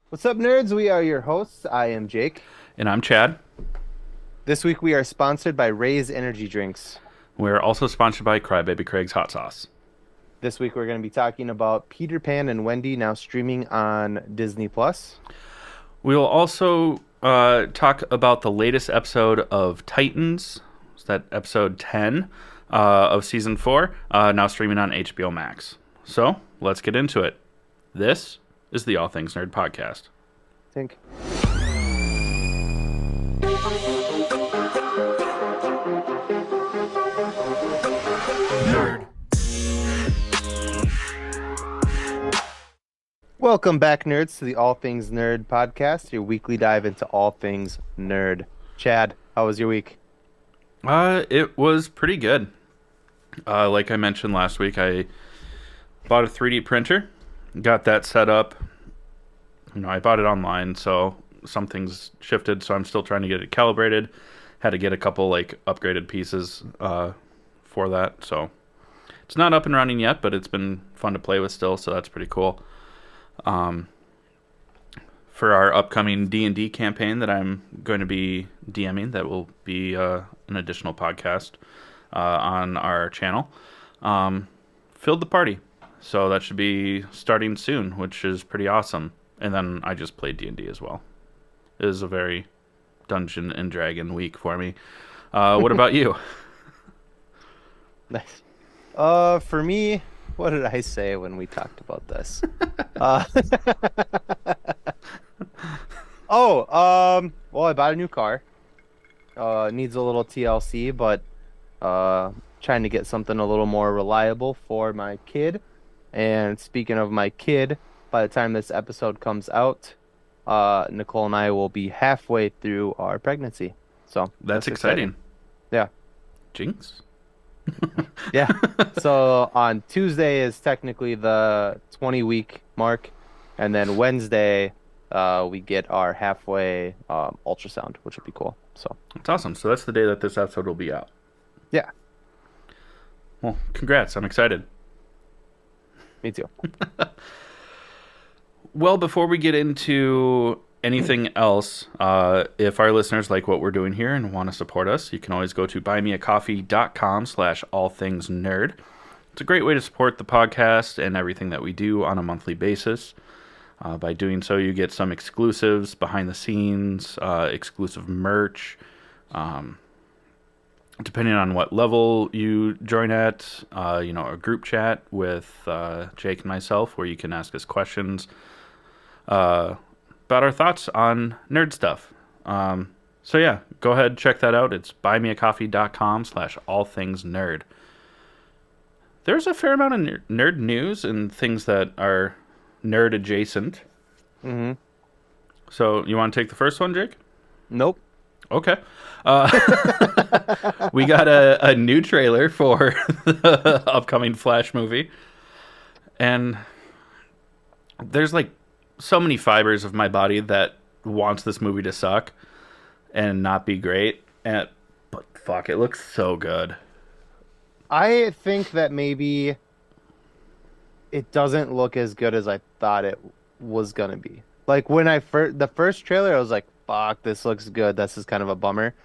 What's up, nerds? We are your hosts. I am Jake. And I'm Chad. This week we are sponsored by Ray's Energy Drinks. We're also sponsored by Crybaby Craig's Hot Sauce. This week we're going to be talking about Peter Pan and Wendy now streaming on Disney Plus. We'll also talk about the latest episode of Titans. Is that episode 10 of season 4, now streaming on HBOMax. So let's get into it. This is the All Things Nerd podcast. I think. Nerd. Welcome back, nerds, to the All Things Nerd podcast, your weekly dive into all things nerd. Chad, how was your week? It was pretty good. Like I mentioned last week, I bought a 3D printer, got that set up. I bought it online, so some things shifted, so I'm still trying to get it calibrated. Had to get a couple upgraded pieces for that, so it's not up and running yet, but it's been fun to play with still, so that's pretty cool. For our upcoming D&D campaign that I'm going to be DMing, that will be an additional podcast on our channel, filled the party. So that should be starting soon, which is pretty awesome. And then I just played D&D as well. It was a very Dungeon and Dragon week for me. What about you? Nice. For me, what did I say when we talked about this? Uh, well, I bought a new car. Needs a little TLC, but trying to get something a little more reliable for my kid. And speaking of my kid, by the time this episode comes out, Nicole and I will be halfway through our pregnancy. So That's exciting. Yeah. Jinx? Yeah. So on Tuesday is technically the 20-week mark, and then Wednesday we get our halfway ultrasound, which would be cool. So That's awesome. So that's the day that this episode will be out. yeah, Well, congrats. I'm excited. me too. Well, before we get into anything else, if our listeners like what we're doing here and want to support us, you can always go to buymeacoffee.com/allthingsnerd. It's a great way to support the podcast and everything that we do on a monthly basis. By doing so, you get some exclusives, behind the scenes, exclusive merch. Depending on what level you join at, a group chat with Jake and myself where you can ask us questions about our thoughts on nerd stuff. So yeah, go ahead, check that out. It's buymeacoffee.com/allthingsnerd. There's a fair amount of nerd news and things that are nerd adjacent. Mm-hmm. So you want to take the first one, Jake? Nope. Okay. We got a new trailer for the upcoming Flash movie. And there's so many fibers of my body that wants this movie to suck and not be great. But fuck, it looks so good. I think that maybe it doesn't look as good as I thought it was gonna be. Like when the first trailer, I was like, "Fuck, this looks good." This is kind of a bummer.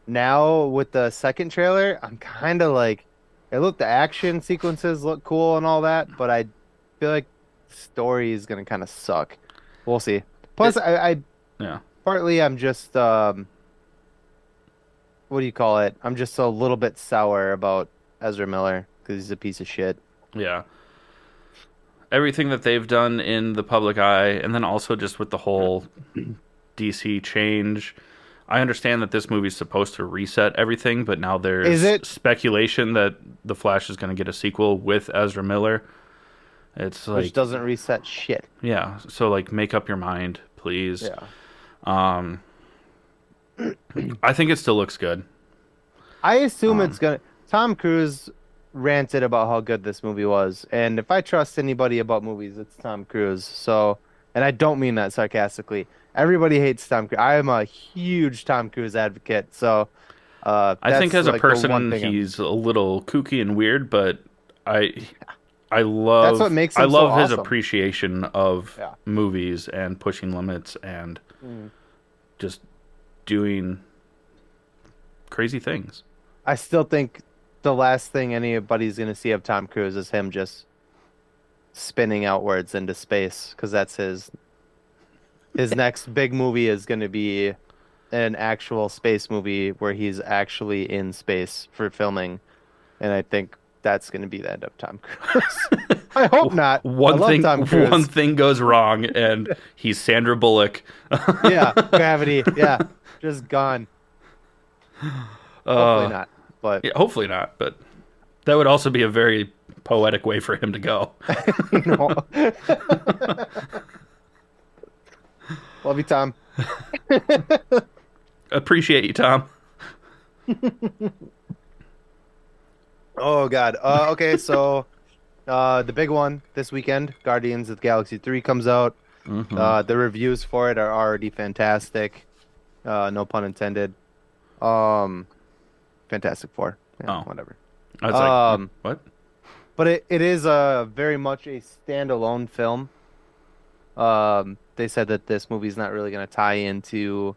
Now with the second trailer, I'm kind of like, the action sequences look cool and all that, but I feel like the story is gonna kind of suck. We'll see. Plus, I Yeah. partly I'm just what do you call it? I'm just a little bit sour about Ezra Miller because he's a piece of shit. Yeah. Everything that they've done in the public eye, and then also just with the whole DC change. I understand that this movie's supposed to reset everything, but now Is there's it? speculation that The Flash is going to get a sequel with Ezra Miller. It's Which doesn't reset shit. yeah, so make up your mind, please. Yeah. Um, I think it still looks good. I assume Um, it's gonna. Tom Cruise ranted about how good this movie was, and if I trust anybody about movies, it's Tom Cruise. So, and I don't mean that sarcastically. Everybody hates Tom Cruise. I am a huge Tom Cruise advocate. So, I think that's as a like the one person, thing. he's a little kooky and weird, but I That's what makes I him so love his awesome. appreciation of Yeah. movies and pushing limits and Mm. just doing crazy things. I still think the last thing anybody's gonna see of Tom Cruise is him just spinning outwards into space because that's his next big movie is gonna be an actual space movie where he's actually in space for filming, and I think that's gonna be the end of Tom Cruise. I hope not. I love Tom One Cruise. thing goes wrong and he's Sandra Bullock. Yeah, Gravity. Yeah, just gone. Hopefully uh not, but yeah, hopefully not, but that would also be a very poetic way for him to go. you know. Love you, Tom. Appreciate you, Tom. Oh God. Okay, so the big one this weekend, Guardians of the Galaxy 3 comes out. Hmm. The reviews for it are already fantastic. No pun intended. Um, Fantastic Four. Yeah, Oh, whatever. I was like, Um, what? but it is very much a standalone film. They said that this movie's not really going to tie into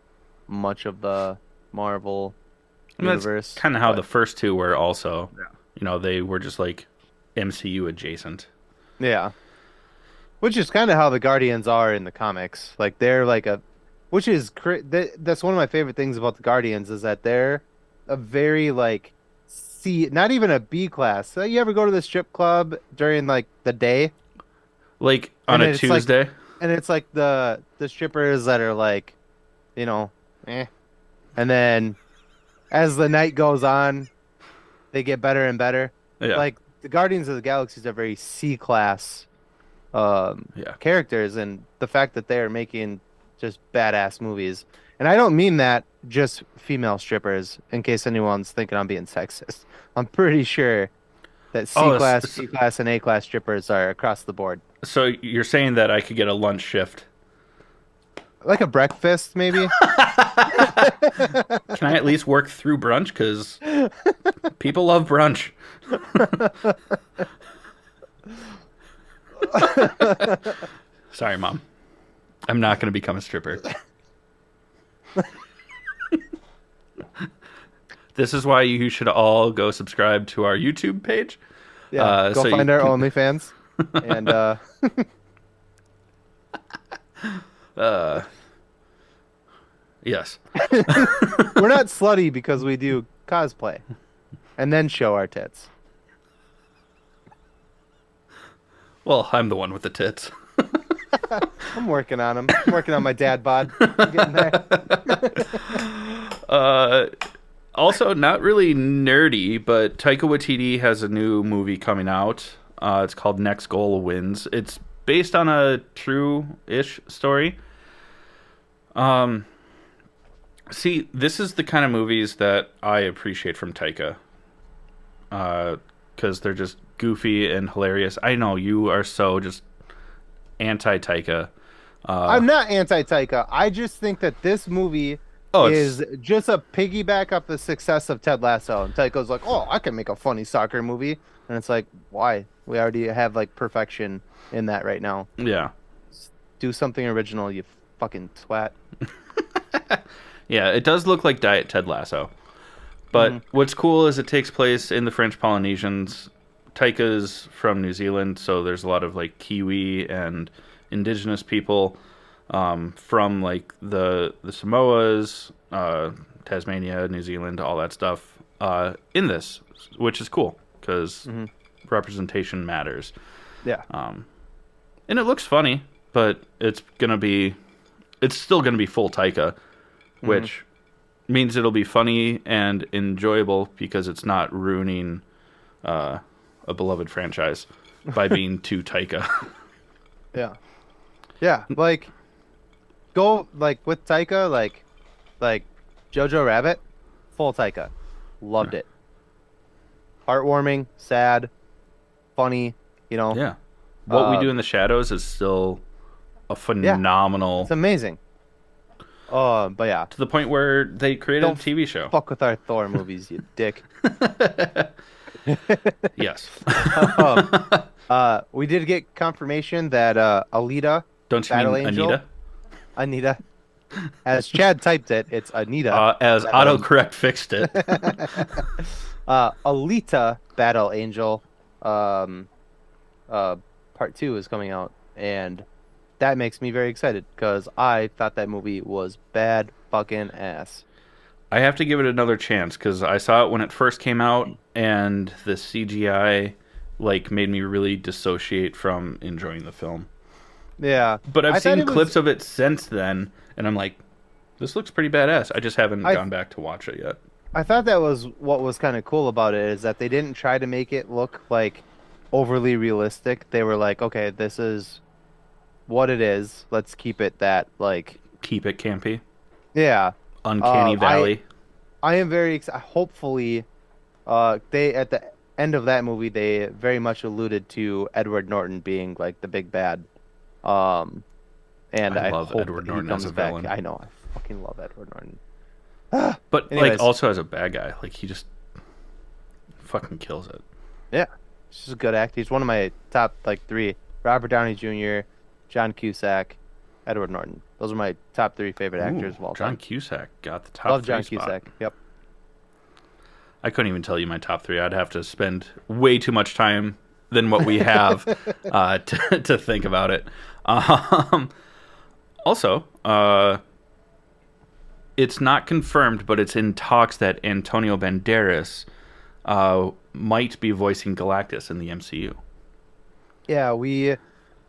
much of the Marvel I mean, that's universe, kind of how the but first two were also. yeah. They were just like MCU adjacent. Yeah. Which is kind of how the Guardians are in the comics. Like they're like which is that's one of my favorite things about the Guardians is that they're a very like not even a B class. So you ever go to the strip club during like the day, Like on and a it's like Tuesday. the strippers that are like, you know, eh, and then as the night goes on, they get better and better. Yeah. Like the Guardians of the Galaxy are very C class Yeah. characters, and the fact that they are making just badass movies. And I don't mean that just female strippers, in case anyone's thinking I'm being sexist. I'm pretty sure that C Oh, class, B class, and A class strippers are across the board. so you're saying that I could get a lunch shift? Like a breakfast, maybe? Can I at least work through brunch? Because people love brunch. Sorry, Mom. I'm not going to become a stripper. This is why you should all go subscribe to our YouTube page. Yeah, go So find you our can, OnlyFans. And uh, yes. we're not slutty because we do cosplay and then show our tits. Well, I'm the one with the tits. I'm working on them. I'm working on my dad bod. I'm getting there. Uh, Also, not really nerdy, but Taika Waititi has a new movie coming out. It's called Next Goal Wins. It's based on a true-ish story. See, this is the kind of movies that I appreciate from Taika. Because they're just goofy and hilarious. I know you are so just anti-Taika. I'm not anti-Taika. I just think that this movie Oh, is just a piggyback of the success of Ted Lasso. And Taika's like, oh, I can make a funny soccer movie. And it's like, why? We already have like perfection in that right now. yeah. Do something original, you fucking twat. Yeah, it does look like Diet Ted Lasso. But what's cool is it takes place in the French Polynesians. Taika's from New Zealand, so there's a lot of like Kiwi and indigenous people from like the Samoas, Tasmania, New Zealand, all that stuff in this, which is cool because representation matters. Yeah. And it looks funny, but it's still gonna be full Taika, which means it'll be funny and enjoyable because it's not ruining a beloved franchise by being too Taika. Yeah. Yeah. Like, go, like, with Taika, like Jojo Rabbit, full Taika. Loved it. Heartwarming, sad, funny, you know. Yeah. What We Do in the Shadows is still a phenomenal It's amazing. But yeah. to the point where they created Don't a TV show. Fuck with our Thor movies, you dick. Yes. Um, we did get confirmation that Alita, Don't you Battle mean Angel, Anita? Anita, as Chad typed it, it's Anita, As Battle Angel. autocorrect fixed it. Alita, Battle Angel, um, uh, part two is coming out, and that makes me very excited because I thought that movie was bad fucking ass. I have to give it another chance because I saw it when it first came out, and the CGI like made me really dissociate from enjoying the film. Yeah, But I've I thought seen it was. clips of it since then, and I'm like, this looks pretty badass. I just haven't I gone back to watch it yet. I thought that was what was kind of cool about it is that they didn't try to make it look like overly realistic. They were like, okay, this is what it is. Let's keep it that like, Keep it campy. yeah. Uncanny I Valley. I am very excited. Hopefully, they at the end of that movie they very much alluded to Edward Norton being like the big bad. Um, and I I love hope Edward that he Norton as comes a back. villain. I know I fucking love Edward Norton. But like Anyways, also as a bad guy, like he just fucking kills it. yeah, he's just a good actor. He's one of my top like three: Robert Downey Jr., John Cusack, Edward Norton. Those are my top three favorite Ooh, actors of all John time. Cusack got the top Love three John spot. Cusack. Yep. I couldn't even tell you my top three. I'd have to spend way too much time than what we have to think about it. Um, also, it's not confirmed, but it's in talks that Antonio Banderas might be voicing Galactus in the MCU. Yeah, we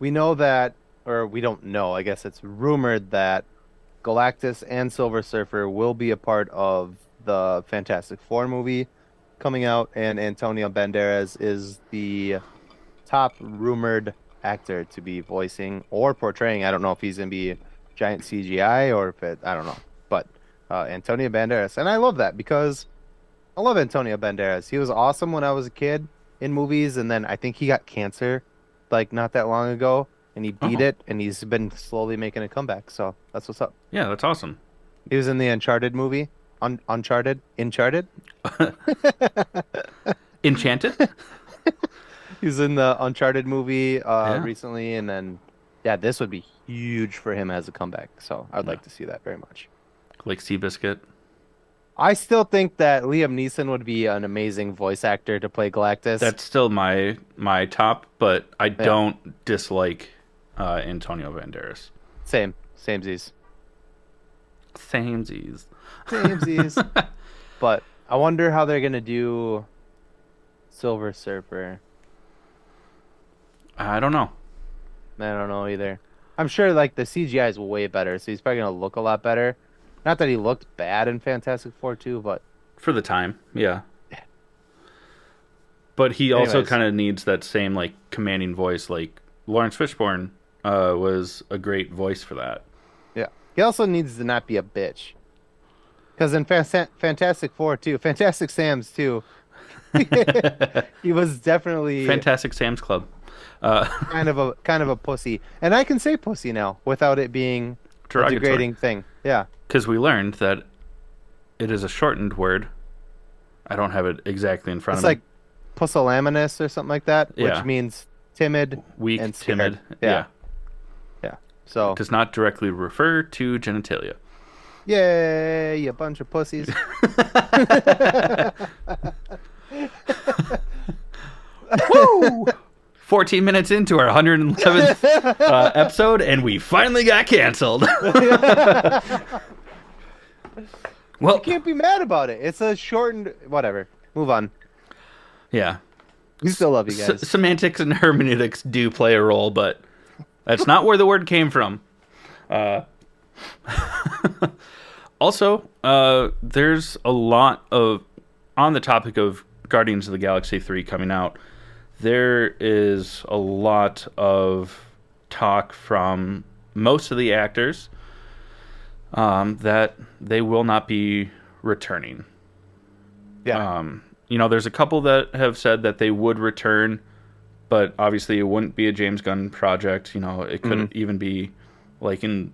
know that, or we don't know. I guess it's rumored that Galactus and Silver Surfer will be a part of the Fantastic Four movie coming out, and Antonio Banderas is the top rumored actor to be voicing or portraying. I don't know if he's gonna be giant CGI or if it, I don't know. But Antonio Banderas, and I love that because I love Antonio Banderas. He was awesome when I was a kid in movies, and then I think he got cancer like not that long ago, and he beat Oh, it, and he's been slowly making a comeback. So that's what's up. yeah, that's awesome. He was in the Uncharted movie, Uncharted. Enchanted? He was in the Uncharted movie Yeah, recently, and then yeah, this would be huge for him as a comeback. So I'd yeah. like to see that very much. Like Seabiscuit. I still think that Liam Neeson would be an amazing voice actor to play Galactus. That's still my top, but I Yeah, don't dislike Antonio Banderas. Samesies, Samesies. samesies. But I wonder how they're gonna do Silver Surfer. I don't know. I don't know either. I'm sure like the CGI is way better, so he's probably gonna look a lot better. Not that he looked bad in Fantastic Four 2, but For the time, yeah. But he also anyways, kind of needs that same like commanding voice. Like Lawrence Fishburne was a great voice for that. yeah. He also needs to not be a bitch. Because in Fantastic Four 2, Fantastic Sam's 2, he was definitely Fantastic Sam's Club. kind of a pussy. And I can say pussy now without it being a Derogatory. degrading thing. Yeah. Because we learned that it is a shortened word. I don't have it exactly in front It's of me. like pusillanimous or something like that, which Yeah. means timid Weak, and scared. timid. Yeah. Yeah. Yeah. So, Does not directly refer to genitalia. yay, you bunch of pussies. 14 minutes into our 111th episode, and we finally got canceled. You Well, can't be mad about it. It's a shortened whatever. Move on. yeah. We still love you guys. Semantics and hermeneutics do play a role, but that's not where the word came from. Uh, also, there's a lot of, on the topic of Guardians of the Galaxy 3 coming out, there is a lot of talk from most of the actors that they will not be returning. Yeah. There's a couple that have said that they would return, but obviously it wouldn't be a James Gunn project. It could even be like in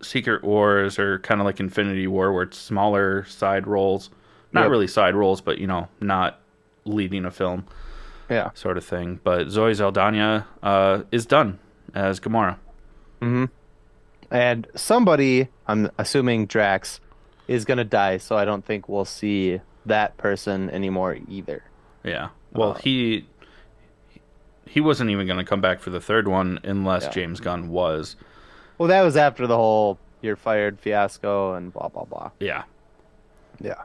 Secret Wars or kind of like Infinity War, where it's smaller side roles. Not Yep. really side roles, but not leading a film, Yeah. sort of thing. But Zoe Saldana is done as Gamora. Hmm. And somebody, I'm assuming Drax, is gonna die, so I don't think we'll see that person anymore either. Yeah. Well, Uh, he wasn't even going to come back for the third one unless yeah. James Gunn was. Well, that was after the whole "you're fired" fiasco and blah blah blah. Yeah. Yeah.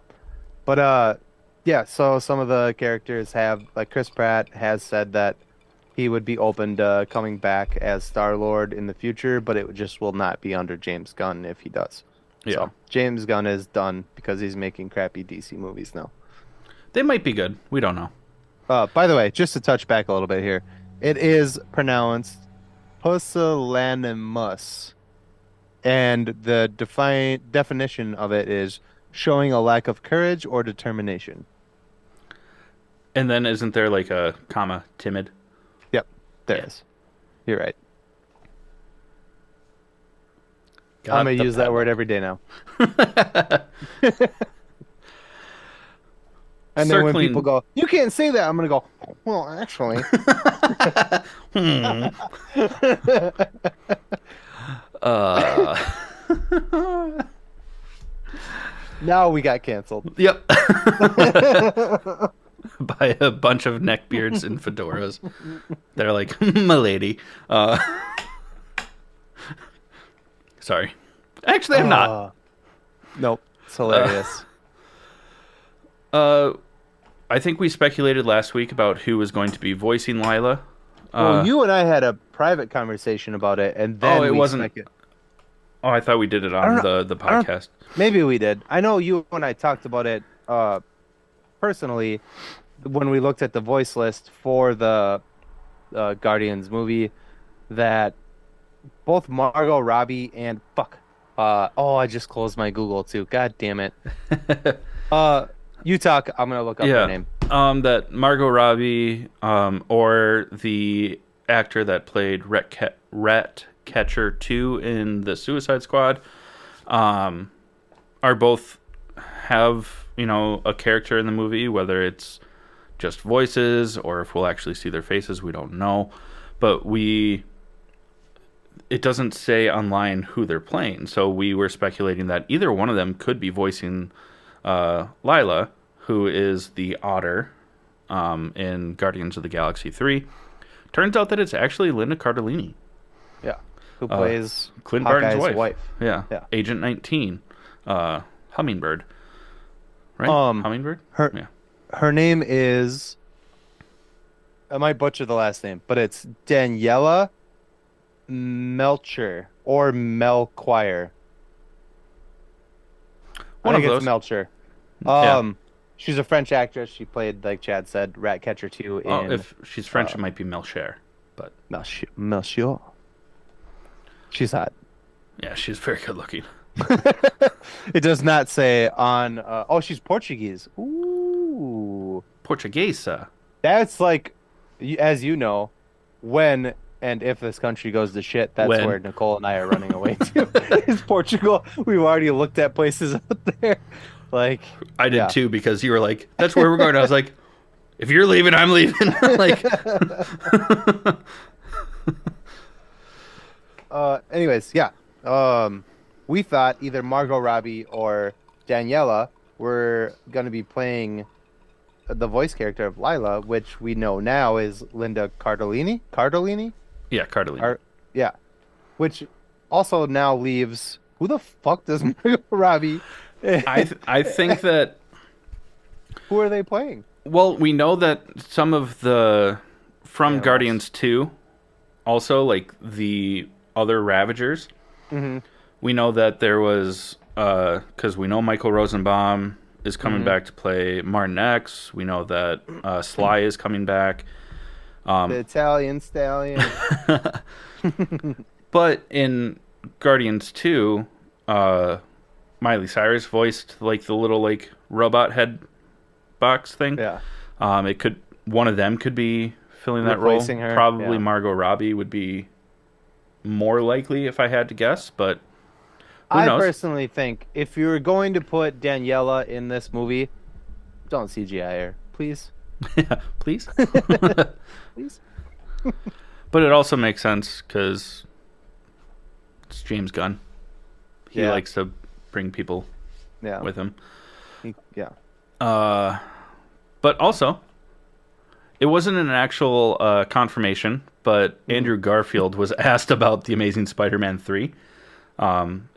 But yeah, so some of the characters have, like, Chris Pratt has said that he would be open to coming back as Star-Lord in the future, but it just will not be under James Gunn if he does. Yeah. So James Gunn is done because he's making crappy DC movies now. They might be good. We don't know. By the way, just to touch back a little bit here, it is pronounced pusillanimous, and the definition of it is showing a lack of courage or determination. And then isn't there like a comma timid? Yep, there Yeah. is. You're right. I'm Got gonna the use that word padlock. every day now. And then when people Circling. go, "You can't say that," I'm gonna go, "Well, actually." Hmm. Uh. Now we got canceled. Yep. By a bunch of neckbeards and fedoras. They're like, my lady. Sorry. Actually, I'm not. Nope. It's hilarious. Uh, I think we speculated last week about who was going to be voicing Lila. Well, you and I had a private conversation about it, and then it we wasn't. Oh, I thought we did it on don't know. the I don't- podcast. Maybe we did. I know you and I talked about it personally when we looked at the voice list for the Guardians movie, that both Margot Robbie and I just closed my Google too. God damn it. You talk. I'm gonna look up her name. That Margot Robbie, or the actor that played Ratcatcher 2 in the Suicide Squad, are both have, a character in the movie, whether it's just voices or if we'll actually see their faces, we don't know. But it doesn't say online who they're playing, so we were speculating that either one of them could be voicing Lila, who is the otter in Guardians of the Galaxy 3. Turns out that it's actually Linda Cardellini, Yeah, who plays Clint Barton's Hawkeye's wife. wife. Yeah. Yeah. Agent 19, Hummingbird, right? Hummingbird. Her Yeah. her name is, I might butcher the last name, but it's Daniela Melcher or Melchior. One I of think those. it's Melcher. Yeah. She's a French actress. She played, like Chad said, Ratcatcher 2 in If she's French, it might be Melcher, but Melchior. She's hot. yeah, she's very good looking. It does not say on. She's Portuguese. Ooh, Portuguesa. that's like, as you know, when and if this country goes to shit, that's When. where Nicole and I are running away to. Is Portugal? We've already looked at places out there. Like, I did yeah. too, because you were like, "That's where we're going." I was like, "If you're leaving, I'm leaving." Like, Anyways, yeah. We thought either Margot Robbie or Daniela were gonna be playing the voice character of Lila, which we know now is Linda Cardellini. Cardellini? yeah, Cardellini. Yeah. Which also now leaves, who the fuck does Margot Robbie? I think that. Who are they playing? Well, we know that some of the from Animals. Guardians 2, also like the other Ravagers. Mm-hmm. We know that there was, because we know Michael Rosenbaum is coming back to play Martin X. We know that Sly is coming back. The Italian stallion. But in Guardians 2, Miley Cyrus voiced like the little like robot head box thing. Yeah. One of them could be filling that Replacing role. her, Probably yeah. Margot Robbie would be more likely if I had to guess, but who I knows? personally think if you're going to put Daniela in this movie, don't CGI her, please. Yeah, please. Please. But it also makes sense because it's James Gunn. He Yeah. likes to bring people Yeah. with him. Yeah. Uh, but also, it wasn't an actual confirmation, but Mhm. Andrew Garfield was asked about The Amazing Spider-Man 3,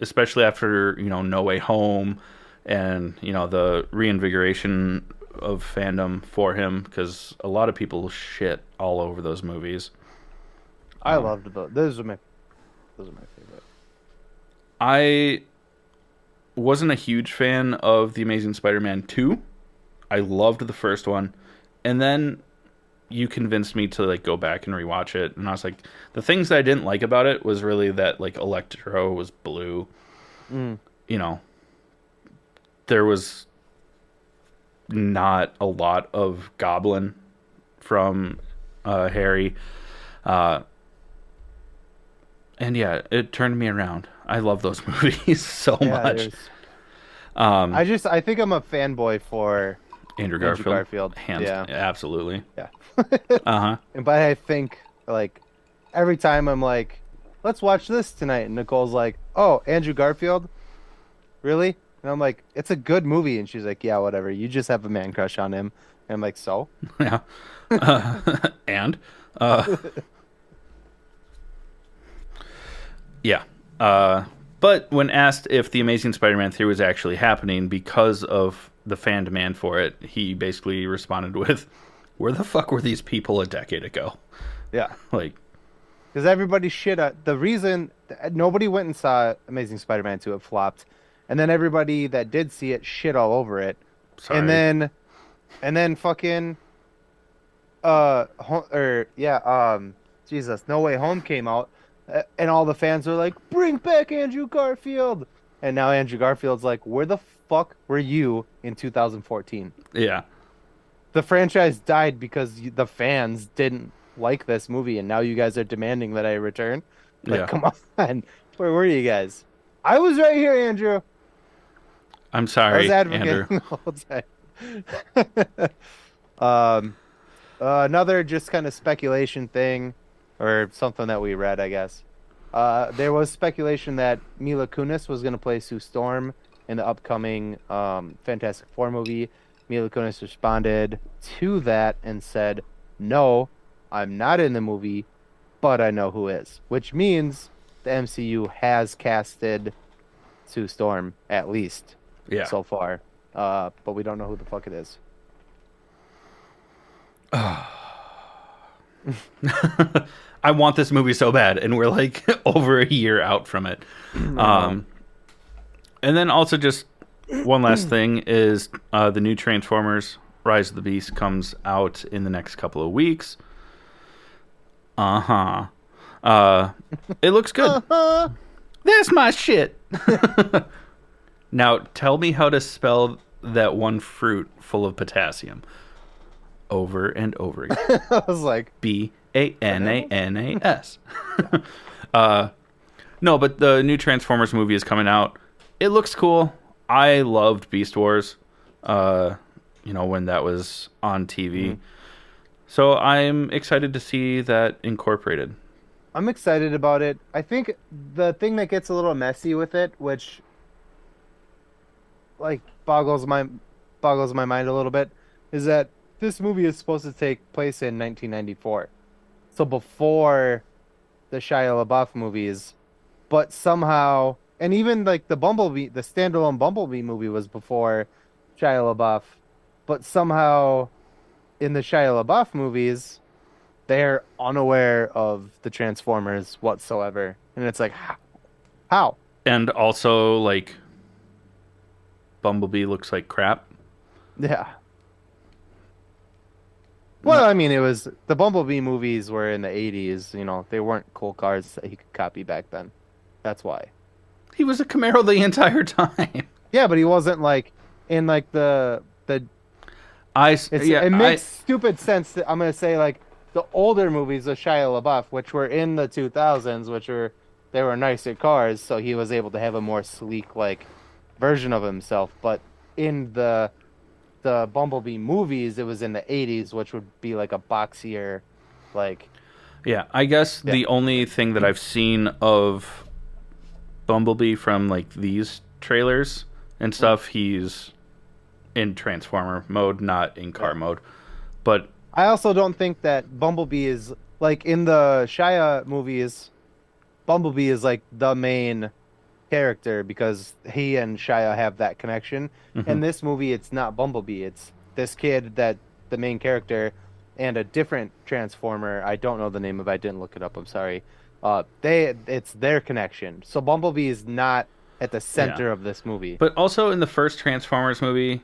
especially after, No Way Home and, the reinvigoration of fandom for him, because a lot of people shit all over those movies. I loved those. Those are my favorite. I wasn't a huge fan of The Amazing Spider-Man 2. I loved the first one. And then you convinced me to like go back and rewatch it, and I was like, the things that I didn't like about it was really that like Electro was blue. Mm. You know, there was not a lot of Goblin from Harry, uh, and yeah, it turned me around. I love those movies so Yeah, much. there's. Um, I think I'm a fanboy for Andrew Andrew Garfield, Garfield. hands Yeah. absolutely. Yeah. Uh huh. And but I think like every time I'm like, let's watch this tonight, and Nicole's like, oh, Andrew Garfield, really? And I'm like, it's a good movie, and she's like, yeah, whatever. You just have a man crush on him. And I'm like, so? Yeah. And uh, yeah. But when asked if the Amazing Spider-Man 3 was actually happening because of the fan demand for it, he basically responded with, "Where the fuck were these people a decade ago?" Yeah. Like, Because everybody shit. The reason nobody went and saw Amazing Spider-Man 2, it flopped, and then everybody that did see it shit all over it, and sorry. then fucking Jesus, No Way Home came out, and all the fans were like, bring back Andrew Garfield, and now Andrew Garfield's like, where the fuck were you in 2014? Yeah. The franchise died because the fans didn't like this movie, and now you guys are demanding that I return. Like, Yeah. come on, where were you guys? I was right here, Andrew. I'm I was sorry, advocating Andrew. the whole time. Um, another just kind of speculation thing, or something that we read, I guess. There was speculation that Mila Kunis was going to play Sue Storm in the upcoming Fantastic Four movie. Mila Kunis responded to that and said, "No, I'm not in the movie, but I know who is," which means the MCU has casted Sue Storm at least Yeah. so far. But we don't know who the fuck it is. I want this movie so bad, and we're like over a year out from it. I know. And then also just one last thing is the new Transformers Rise of the Beast comes out in the next couple of weeks. Uh-huh. Uh it looks good. Uh-huh. That's my shit. Now tell me how to spell that one fruit full of potassium over and over again. I was like, bananas? Bananas. No, but the new Transformers movie is coming out. It looks cool. I loved Beast Wars, when that was on TV. Mhm. So I'm excited to see that incorporated. I'm excited about it. I think the thing that gets a little messy with it, which like boggles my mind a little bit, is that this movie is supposed to take place in 1994. So before the Shia LaBeouf movies, but somehow, and even like the standalone Bumblebee movie was before Shia LaBeouf, but somehow in the Shia LaBeouf movies, they're unaware of the Transformers whatsoever. And it's like, how? And also, like, Bumblebee looks like crap. Yeah. No, Well, I mean, it was the Bumblebee movies were in the 80s, they weren't cool cars that he could copy back then. That's why. he was a Camaro the entire time. Yeah, but he wasn't like in like the it I makes stupid sense that I'm gonna say like the older movies of Shia LaBeouf, which were in the 2000s, they were nicer cars, so he was able to have a more sleek like version of himself. But in the the Bumblebee movies, it was in the 80s, which would be like a boxier, like, Yeah, I guess yeah. the only thing that I've seen of Bumblebee from like these trailers and Mm, stuff, he's in Transformer mode, not in car yeah. mode. But I also don't think that Bumblebee is like in the Shia movies, Bumblebee is like the main character because he and Shia have that connection. mhm. In this movie, it's not Bumblebee. It's this kid that the main character and a different Transformer. I don't know the name of it. I didn't look it up. I'm sorry. It's their connection. So Bumblebee is not at the Yeah. center of this movie. But also in the first Transformers movie,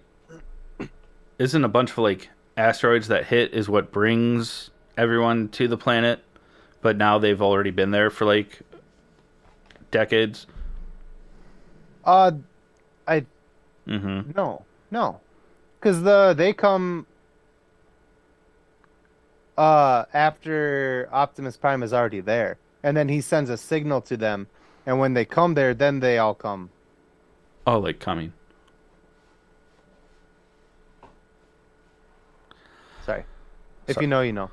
isn't a bunch of like asteroids that hit is what brings everyone to the planet, but now they've already been there for like decades. Uh, I Mm-hmm. no, because they come after Optimus Prime is already there, and then he sends a signal to them, and when they come there, then they all come. Oh, like coming. Sorry. If Sorry. you know, you know.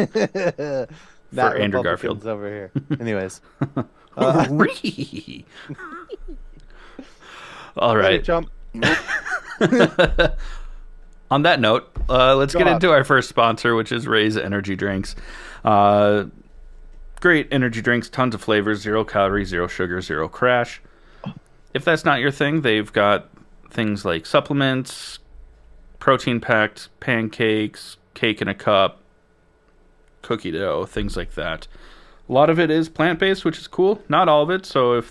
For Not Andrew Garfield. Republicans over here. Anyways, uh, All later, right. chump. On that note, let's Go get off. into our first sponsor, which is Ray's Energy Drinks. Uh, Great energy drinks, tons of flavors, 0 calories, 0 sugar, 0 crash. If that's not your thing, they've got things like supplements, protein packed pancakes, cake in a cup, cookie dough, things like that. A lot of it is plant based, which is cool. Not all of it. So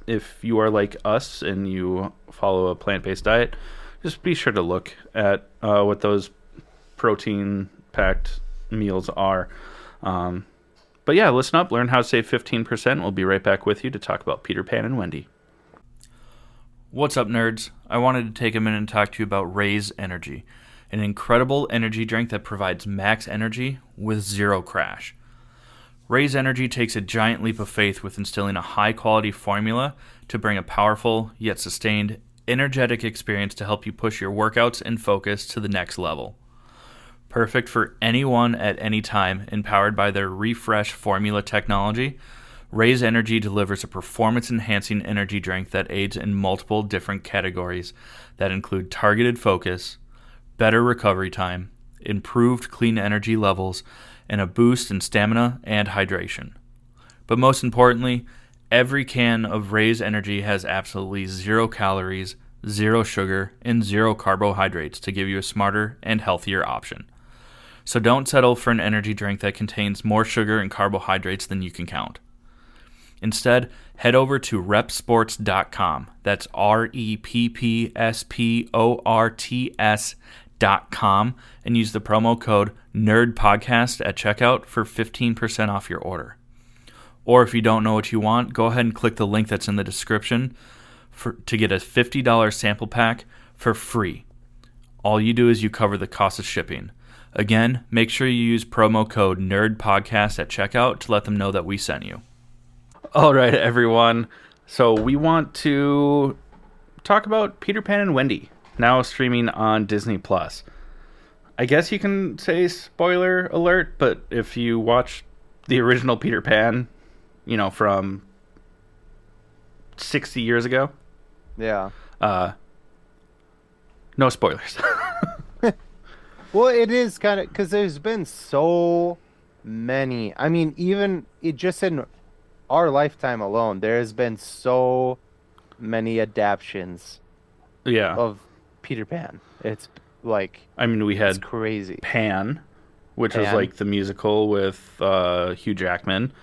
if you are like us and you follow a plant based diet, just be sure to look at what those protein packed meals are. But yeah, listen up, learn how to save 15%. We'll be right back with you to talk about Peter Pan and Wendy. What's up, nerds? I wanted to take a minute and talk to you about Raise Energy, an incredible energy drink that provides max energy with 0 crash. Raise Energy takes a giant leap of faith with instilling a high-quality formula to bring a powerful, yet sustained, energetic experience to help you push your workouts and focus to the next level. Perfect for anyone at any time, and powered by their refresh formula technology, Raise Energy delivers a performance-enhancing energy drink that aids in multiple different categories that include targeted focus, better recovery time, improved clean energy levels, and a boost in stamina and hydration. But most importantly, every can of Raise Energy has absolutely 0 calories, 0 sugar, and 0 carbohydrates to give you a smarter and healthier option. So don't settle for an energy drink that contains more sugar and carbohydrates than you can count. Instead, head over to repsports.com. That's REPPSPORTS.com and use the promo code NERDPODCAST at checkout for 15% off your order. Or if you don't know what you want, go ahead and click the link that's in the description to get a $50 sample pack for free. All you do is you cover the cost of shipping. Again, make sure you use promo code NERDPODCAST at checkout to let them know that we sent you. All right, everyone. So we want to talk about Peter Pan and Wendy, now streaming on Disney Plus. I guess you can say spoiler alert, but if you watch the original Peter Pan, from 60 years ago, Yeah. no spoilers. Well, it is kind of because there's been so many. I mean, even it just in our lifetime alone, there has been so many adaptions Yeah. of Peter Pan. It's like I mean, we it's had crazy. Pan, which was Pan. like the musical with Hugh Jackman.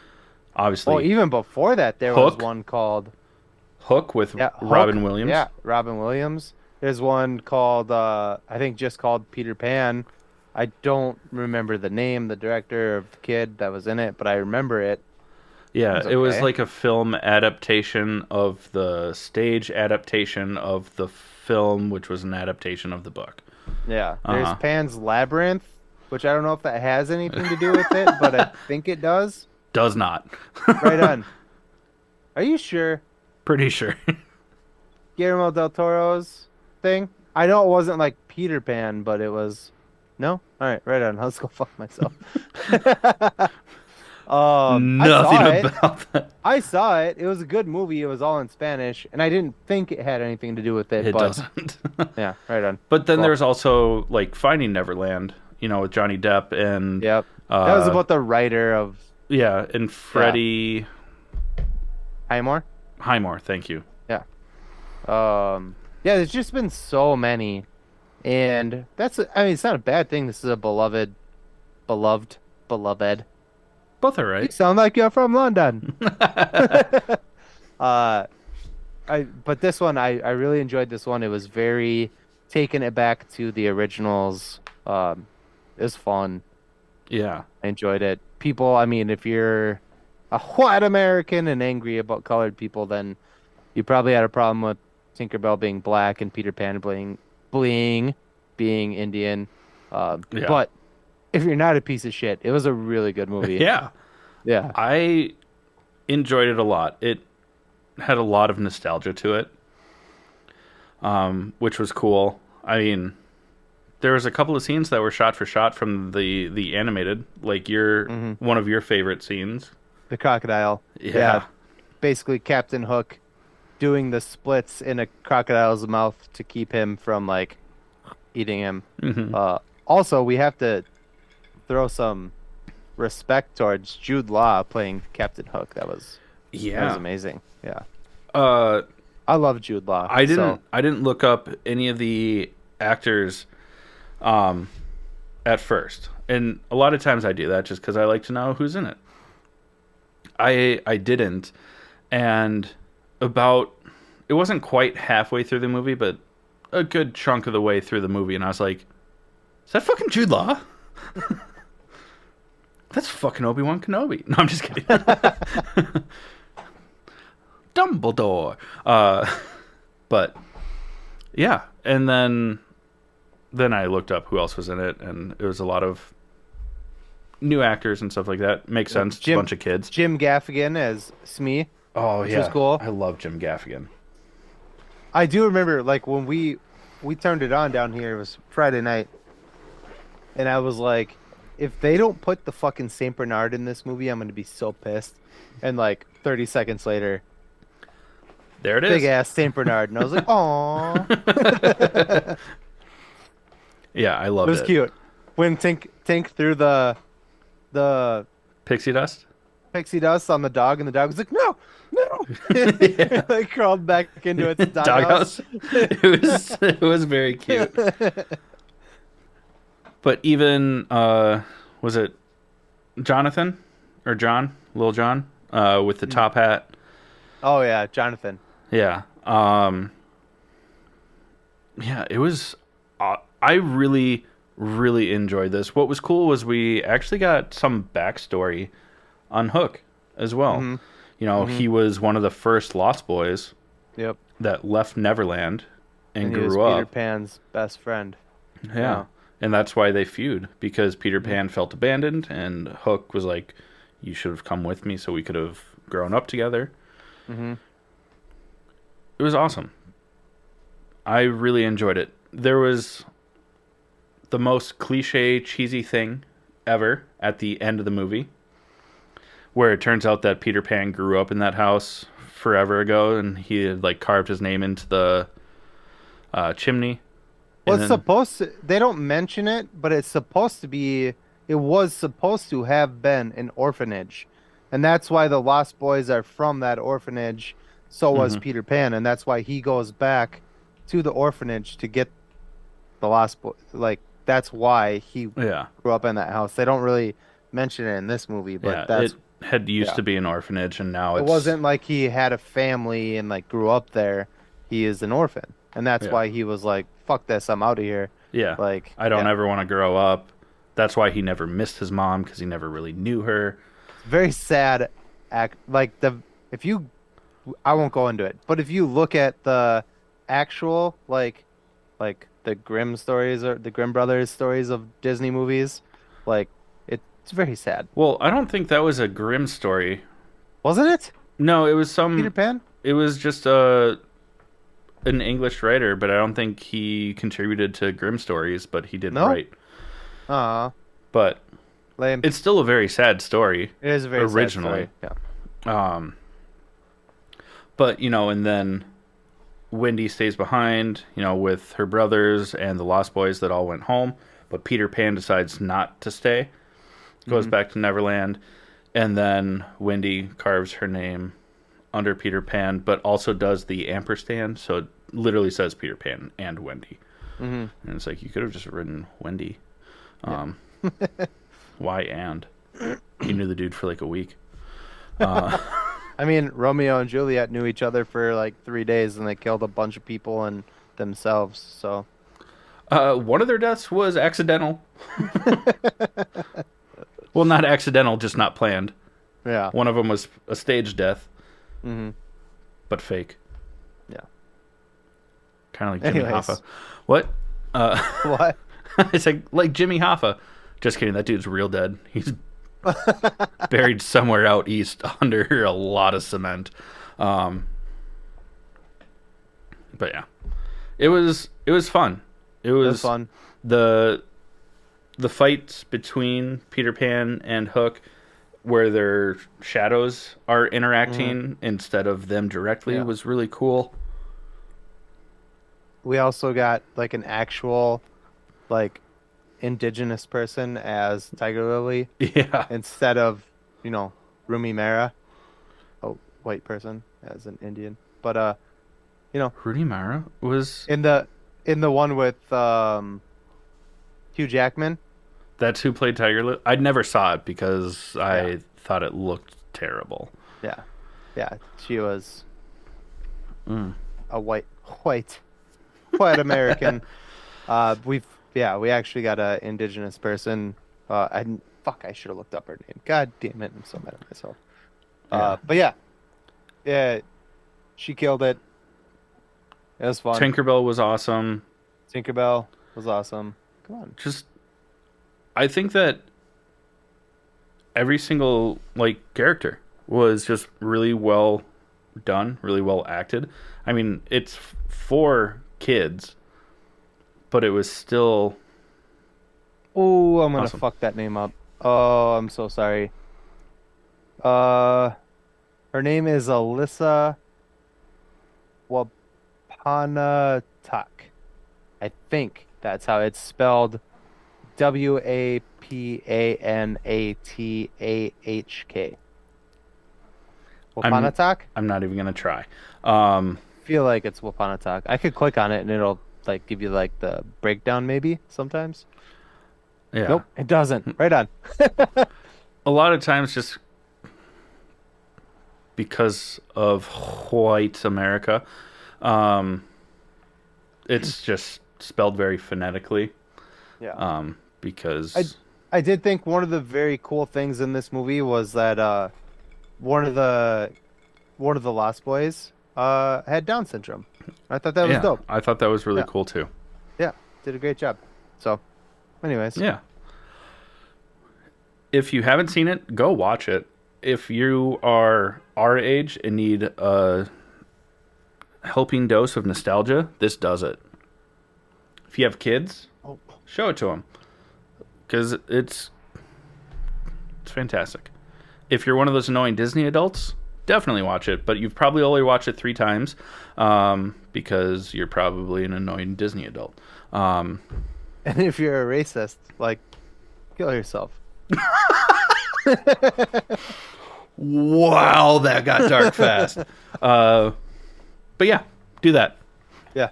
Oh, Obviously, even before that, there was Hook. one called Hook with yeah, Robin Hook. Williams. Yeah, Robin Williams. There's one called I think just called Peter Pan. I don't remember the name, the director of the kid that was in it, but I remember it. It Yeah, was it was okay. like a film adaptation of the stage adaptation of the film, which was an adaptation of the book. Yeah, there's Uh-huh. Pan's Labyrinth, which I don't know if that has anything to do with it, but I think it does. Does not. Right on. Are you sure? Pretty sure. Guillermo del Toro's thing. I know it wasn't like Peter Pan, but it was. No? All right, right on. Let's go fuck myself. I Nothing saw it. about that. I saw it. It was a good movie. It was all in Spanish, and I didn't think it had anything to do with it, It but doesn't. yeah, right on. But then Well, there's also like Finding Neverland, with Johnny Depp and yep. That was uh about the writer of yeah, and yeah, Freddie Highmore. Highmore, thank you. Yeah. Yeah, there's just been so many, and I mean, it's not a bad thing. This is a beloved, beloved. Both are You right. sound like you're from London. Uh, but this one, I really enjoyed this one. It was very taking it back to the originals. It was fun. Yeah. I enjoyed it. People, I mean, if you're a white American and angry about colored people, then you probably had a problem with Tinkerbell being black and Peter Pan being Indian. Yeah. But if you're not a piece of shit, it was a really good movie. Yeah. Yeah. I enjoyed it a lot. It had a lot of nostalgia to it, which was cool. I mean, there was a couple of scenes that were shot for shot from the animated, like one of your favorite scenes. The crocodile. Yeah. Basically Captain Hook doing the splits in a crocodile's mouth to keep him from like eating him. Hmm. Also, we have to throw some respect towards Jude Law playing Captain Hook. That was Yeah. amazing. Yeah. Uh, I love Jude Law. I didn't look up any of the actors at first. And a lot of times I do that just because I like to know who's in it. I didn't. And it wasn't quite halfway through the movie, but a good chunk of the way through the movie, and I was like, is that fucking Jude Law? That's fucking Obi-Wan Kenobi. No, I'm just kidding. Dumbledore. But yeah, and then I looked up who else was in it, and it was a lot of new actors and stuff like that. Makes sense. It's a bunch of kids. Jim Gaffigan as Smee, Oh which yeah, was cool. I love Jim Gaffigan. I do remember like when we turned it on down here, it was Friday night, and I was like, if they don't put the fucking Saint Bernard in this movie, I'm gonna be so pissed. And like 30 seconds later, There it big is. ass Saint Bernard, and I was like, "Aw." Yeah, I It loved was it. cute. When Tink threw the Pixie dust. pixie dust on the dog, and the dog was like, "No, no!" Yeah. Like crawled back into its doghouse. Doghouse. It was very cute. But even was it Jonathan or John, Lil John, with the top hat? Oh yeah, Jonathan. Yeah. Yeah, it was. I really, really enjoyed this. What was cool was we actually got some backstory on Hook as well. He was one of the first Lost Boys Yep. that left Neverland and He was grew Peter up. Pan's best friend. Yeah. And that's why they feud, because Peter Pan felt abandoned, and Hook was like, you should have come with me so we could have grown up together. Mm-hmm. It was awesome. I really enjoyed it. There was the most cliche, cheesy thing ever at the end of the movie, where it turns out that Peter Pan grew up in that house forever ago, and he had like carved his name into the chimney. Well, And it's then- supposed to, they don't mention it, but it was supposed to have been an orphanage. And that's why the Lost Boys are from that orphanage. So was Peter Pan. And that's why he goes back to the orphanage to get the Lost Boys. Like, that's why he yeah, grew up in that house. They don't really mention it in this movie, but yeah. it Had used yeah. to be an orphanage, and now it it's wasn't like he had a family and like grew up there. He is an orphan. And that's Yeah. why he was like, fuck this, I'm out of here. Yeah. Like, I don't yeah. ever want to grow up. That's why he never missed his mom, because he never really knew her. Very sad act. Like I won't go into it, but if you look at the actual like the Grimm stories or the Grimm brothers stories of Disney movies, like it's very sad. Well, I don't think that was a Grimm story. Wasn't it? No, it was some Peter Pan? it was just an English writer, but I don't think he contributed to Grimm stories, but he did No? write. Aw, But lame. it's still a very sad story It is a very sad originally. story. Yeah. Um, but and then Wendy stays behind, with her brothers and the Lost Boys that all went home. But Peter Pan decides not to stay, goes back to Neverland, and then Wendy carves her name under Peter Pan, but also does the ampersand, so it literally says Peter Pan and Wendy. And it's like, you could have just written Wendy. Why and? You knew the dude for like a week. I mean, Romeo and Juliet knew each other for like 3 days, and they killed a bunch of people and themselves. So, One of their deaths was accidental. Well, not accidental, just not planned. yeah. One of them was a stage death, hmm but fake. Yeah. Kind of like Jimmy Anyways. Hoffa. What? What? It's like Jimmy Hoffa. Just kidding. That dude's real dead. He's buried somewhere out east under a lot of cement. But yeah, it was fun. It It was was fun. the fights between Peter Pan and Hook, where their shadows are interacting instead of them directly, Yeah. was really cool. We also got like an actual, like, indigenous person as Tiger Lily Yeah, instead of, Rumi Mara, a white person as an Indian. But Rudy Mara was. in the one with Hugh Jackman. That's who played Tiger Lily. I never saw it because Yeah. I thought it looked terrible. Yeah. Yeah, she was Mm. a white American. We actually got a indigenous person. I should have looked up her name. God damn it, I'm so mad at myself. Yeah. But yeah, she killed it. It was fun. Tinkerbell was awesome. Tinkerbell was awesome. Come on. Just, I think that every single character was just really well done, really well acted. I mean, it's for kids, but it was still Oh, I'm gonna awesome. fuck that name up. Oh, I'm so sorry. Uh, Her name is Alyssa Wapanatak. I think that's how it's spelled. Wapanatahk. I'm Wapanatak? I'm not even gonna try. Um, Feel like it's Wapanatak. I could click on it and it'll like give you like the breakdown maybe sometimes. yeah. Nope, it doesn't. Right on. A lot of times, just because of white America, um, it's just spelled very phonetically. Yeah. Because I did think one of the very cool things in this movie was that one of the Lost Boys had Down syndrome. I thought that was yeah, dope. I thought that was really Yeah. cool too. Yeah, did a great job. So, anyways, Yeah. If you haven't seen it, go watch it. If you are our age and need a helping dose of nostalgia, this does it. If you have kids, Oh. show it to them because it's fantastic. If you're one of those annoying Disney adults, definitely watch it. But you've probably only watched it 3 times because you're probably an annoying Disney adult. And if you're a racist, like, kill yourself. Wow, that got dark fast. But yeah, do that. Yeah.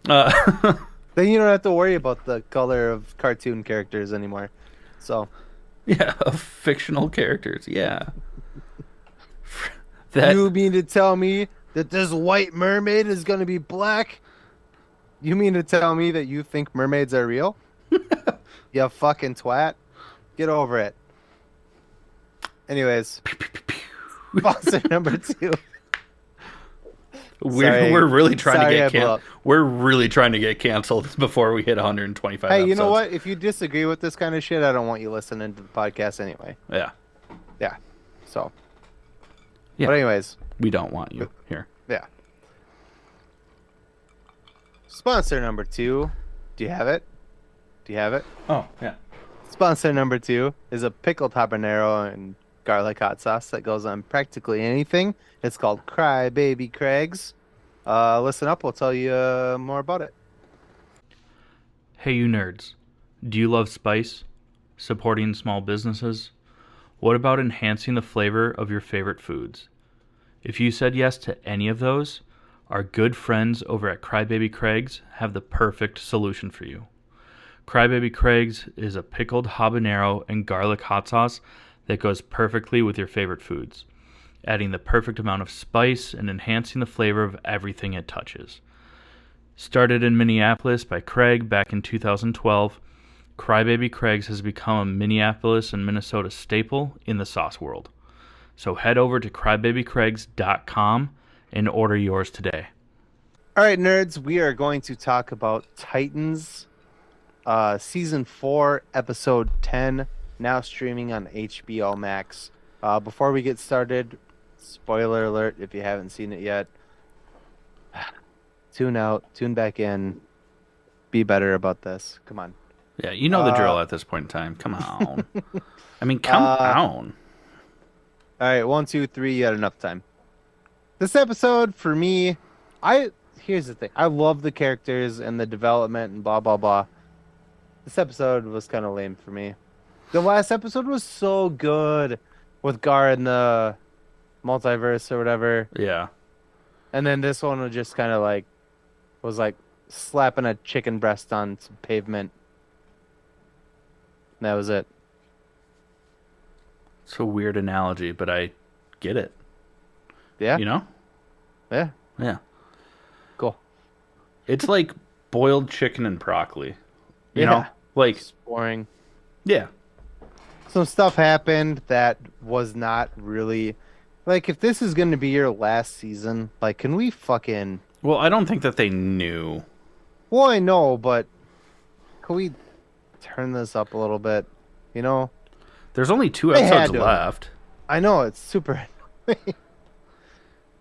Uh, Then you don't have to worry about the color of cartoon characters anymore. So, yeah, of fictional characters. Yeah. That you mean to tell me that this white mermaid is going to be black? You mean to tell me that you think mermaids are real? You fucking twat. Get over it. Anyways, sponsor number 2. Sorry. we're really trying Sorry, to I get blew up. we're really trying to get canceled before we hit 125 Hey, you know episodes. what? If you disagree with this kind of shit, I don't want you listening to the podcast anyway. Yeah. Yeah. So, Yeah, But anyways, we don't want you here. yeah. Sponsor number two. Do you have it? Do you have it? Oh, yeah. Sponsor number two is a pickled habanero and garlic hot sauce that goes on practically anything. It's called Cry Baby Craig's. Listen up, we'll tell you more about it. Hey, you nerds. Do you love spice? Supporting small businesses? What about enhancing the flavor of your favorite foods? If you said yes to any of those, our good friends over at Crybaby Craig's have the perfect solution for you. Crybaby Craig's is a pickled habanero and garlic hot sauce that goes perfectly with your favorite foods, adding the perfect amount of spice and enhancing the flavor of everything it touches. Started in Minneapolis by Craig back in 2012, Crybaby Craig's has become a Minneapolis and Minnesota staple in the sauce world. So head over to crybabycraigs.com and order yours today. All right, nerds, we are going to talk about Titans, season 4, episode 10, now streaming on HBO Max. Before we get started, spoiler alert if you haven't seen it yet. Tune out, tune back in, be better about this. Come on. Yeah, you know the drill at this point in time. Come on. I mean, come on. All right, 1, 2, 3, you had enough time. This episode, for me, here's the thing. I love the characters and the development and blah, blah, blah. This episode was kind of lame for me. The last episode was so good with Gar in the multiverse or whatever. Yeah. And then this one was just kind of was like slapping a chicken breast on some pavement. And that was it. It's a weird analogy, but I get it. Yeah? You know? Yeah. Yeah. Cool. It's like boiled chicken and broccoli. You Yeah. know? Like, It's boring. yeah. Some stuff happened that was not really... Like, if this is going to be your last season, like, can we fucking... Well, I don't think that they knew. Well, I know, but can we turn this up a little bit? You know? There's only 2 They had episodes to. left. I know, it's super...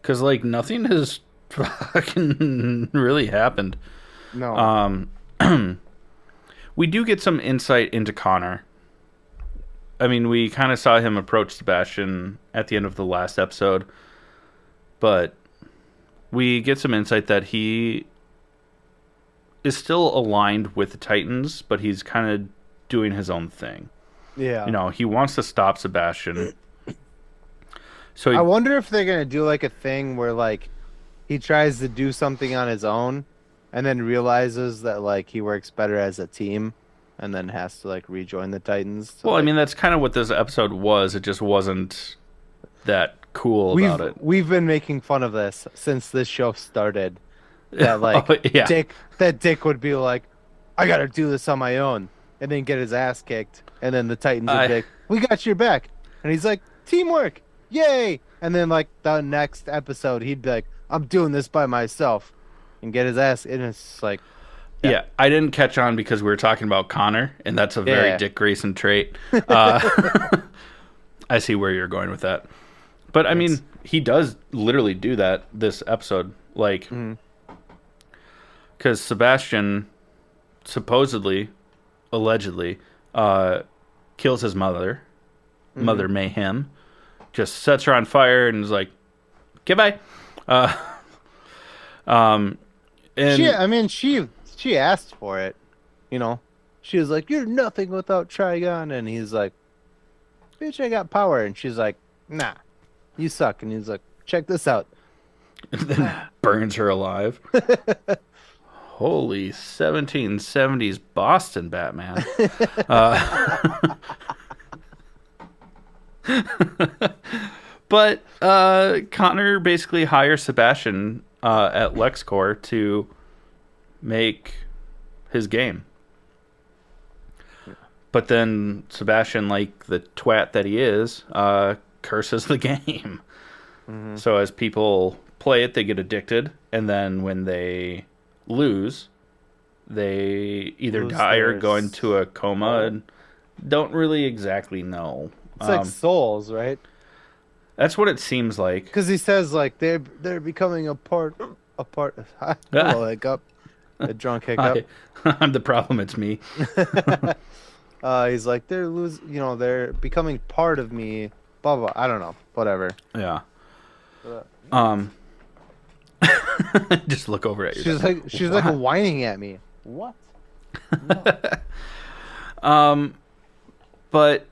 Because, like, nothing has fucking really happened. No. We do get some insight into Connor. I mean, we kind of saw him approach Sebastian at the end of the last episode. But we get some insight that he is still aligned with the Titans, but he's kind of doing his own thing. Yeah. You know, he wants to stop Sebastian. So I wonder if they're going to do, like, a thing where, like, he tries to do something on his own and then realizes that, like, he works better as a team and then has to, like, rejoin the Titans. So, well, like, I mean, that's kind of what this episode was. It just wasn't that cool about it. we've been making fun of this since this show started. That, like, Oh, yeah. Dick would be like, I got to do this on my own, and then get his ass kicked. And then the Titans would be like, we got your back. And he's like, teamwork. Yay! And then, like, the next episode, he'd be like, I'm doing this by myself. And get his ass. And it's like... Yeah, I didn't catch on because we were talking about Connor, and that's a very Yeah. Dick Grayson trait. I see where you're going with that. But, I mean, he does literally do that this episode. Like, because Sebastian supposedly, allegedly, kills his mother, Mother Mayhem, just sets her on fire and is like, okay, bye. And she asked for it, you know. She was like, "You're nothing without Trigon," and he's like, "Bitch, I got power." And she's like, "Nah, you suck." And he's like, "Check this out." and then burns her alive. Holy 1770s Boston Batman. But Connor basically hires Sebastian at LexCorp to make his game. But then Sebastian, like the twat that he is, curses the game. So as people play it, they get addicted. And then when they lose, they either Lose die or their go into a coma and don't really exactly know. It's like Souls, right? That's what it seems like. Because he says like they're becoming a part. Hello, hiccup. A drunk hiccup. I'm the problem. It's me. He's like they're becoming part of me. Blah blah. I don't know. Whatever. Yeah. Uh, Just look over at you. She's like whining at me. What? But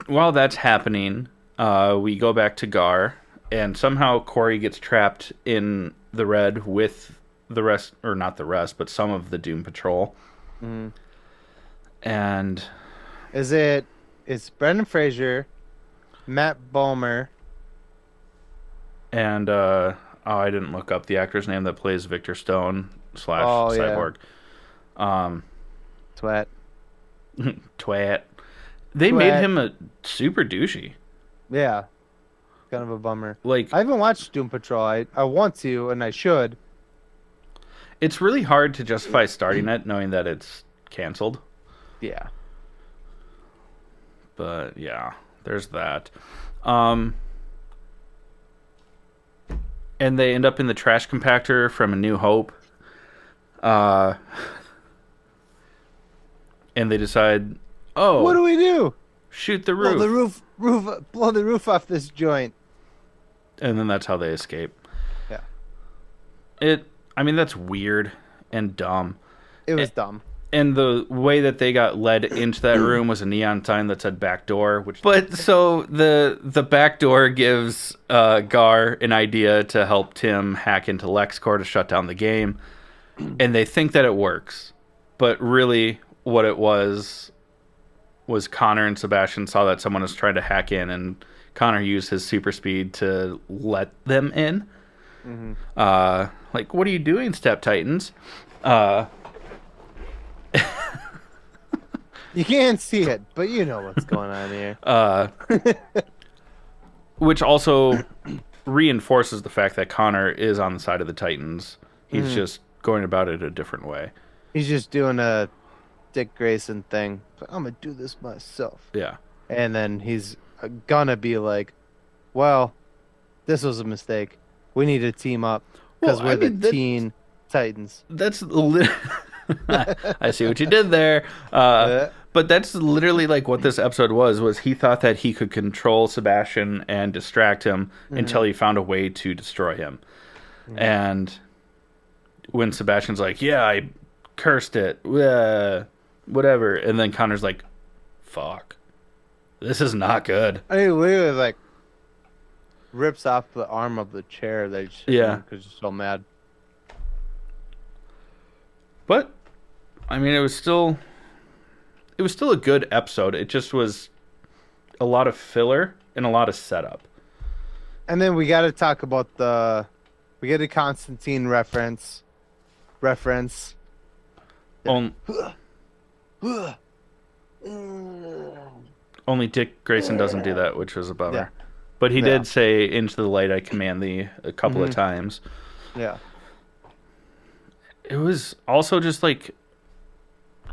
while that's happening, we go back to Gar, and somehow Corey gets trapped in the red with the rest, or not the rest, but some of the Doom Patrol. Mm-hmm. And it's Brendan Fraser, Matt Bomer, and I didn't look up the actor's name that plays Victor Stone / Cyborg. Twat. Twat. They made him a super douchey. Yeah. Kind of a bummer. Like, I haven't watched Doom Patrol. I want to, and I should. it's really hard to justify starting it knowing that it's canceled. Yeah. But yeah, there's that. And they end up in the trash compactor from A New Hope. And they decide, What do we do? shoot the roof. Blow the roof off this joint. And then that's how they escape. Yeah. That's weird and dumb. It was dumb. And the way that they got led into that room was a neon sign that said back door. But so the back door gives Gar an idea to help Tim hack into LexCorp to shut down the game. And they think that it works. But really what it was Connor and Sebastian saw that someone was trying to hack in, and Connor used his super speed to let them in. Mm-hmm. Like, what are you doing, Step Titans? You can't see it, but you know what's going on here. Which also reinforces the fact that Connor is on the side of the Titans. He's just going about it a different way. He's just doing a Dick Grayson thing. I'm gonna do this myself. Yeah. And then he's gonna be like, well, this was a mistake. We need to team up because we're the Teen Titans. That's I see what you did there. But that's literally like what this episode was he thought that he could control Sebastian and distract him until he found a way to destroy him. And when Sebastian's like, yeah, I cursed it, whatever, and then Connor's like, fuck, this is not good. I mean, literally like rips off the arm of the chair that he's because he's so mad. But I mean, it was still a good episode. It just was a lot of filler and a lot of setup. And then we got to talk about we get a Constantine reference. Only Dick Grayson doesn't do that, which was a bummer. Yeah. But he did say, "Into the light I command thee," a couple of times. Yeah. It was also just like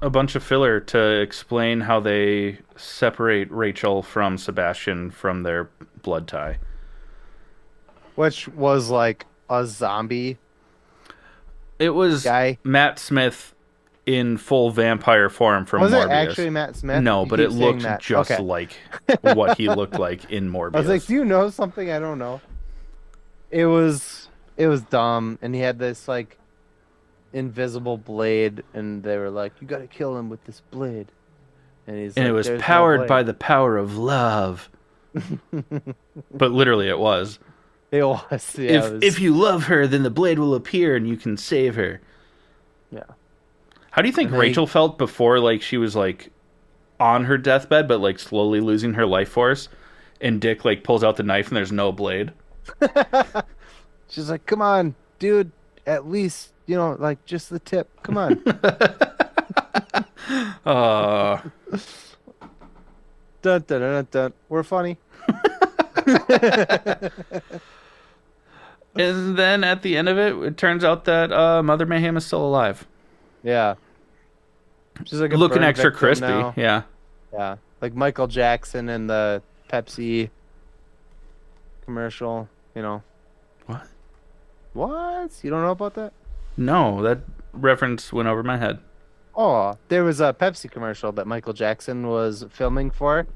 a bunch of filler to explain how they separate Rachel from Sebastian from their blood tie. Which was like a zombie. It was guy. Matt Smith in full vampire form from Was Morbius. it actually Matt Smith? No, but it looked just okay. like what he looked like in Morbius. I was like, do you know something I don't know? It was dumb, and he had this like invisible blade, and they were like, you gotta kill him with this blade. And it was powered by the power of love. But literally it was. It was, yeah. If you love her, then the blade will appear and you can save her. Yeah. How do you think Rachel felt before, like, she was, like, on her deathbed, but, like, slowly losing her life force, and Dick, like, pulls out the knife and there's no blade? She's like, come on, dude, at least, like, just the tip. Come on. Dun, dun, dun, dun, dun. We're funny. And then at the end of it, it turns out that Mother Mayhem is still alive. Yeah. She's like looking extra crispy. Now. Yeah. Yeah. Like Michael Jackson in the Pepsi commercial, you know. What? What? You don't know about that? No, that reference went over my head. Oh, there was a Pepsi commercial that Michael Jackson was filming for,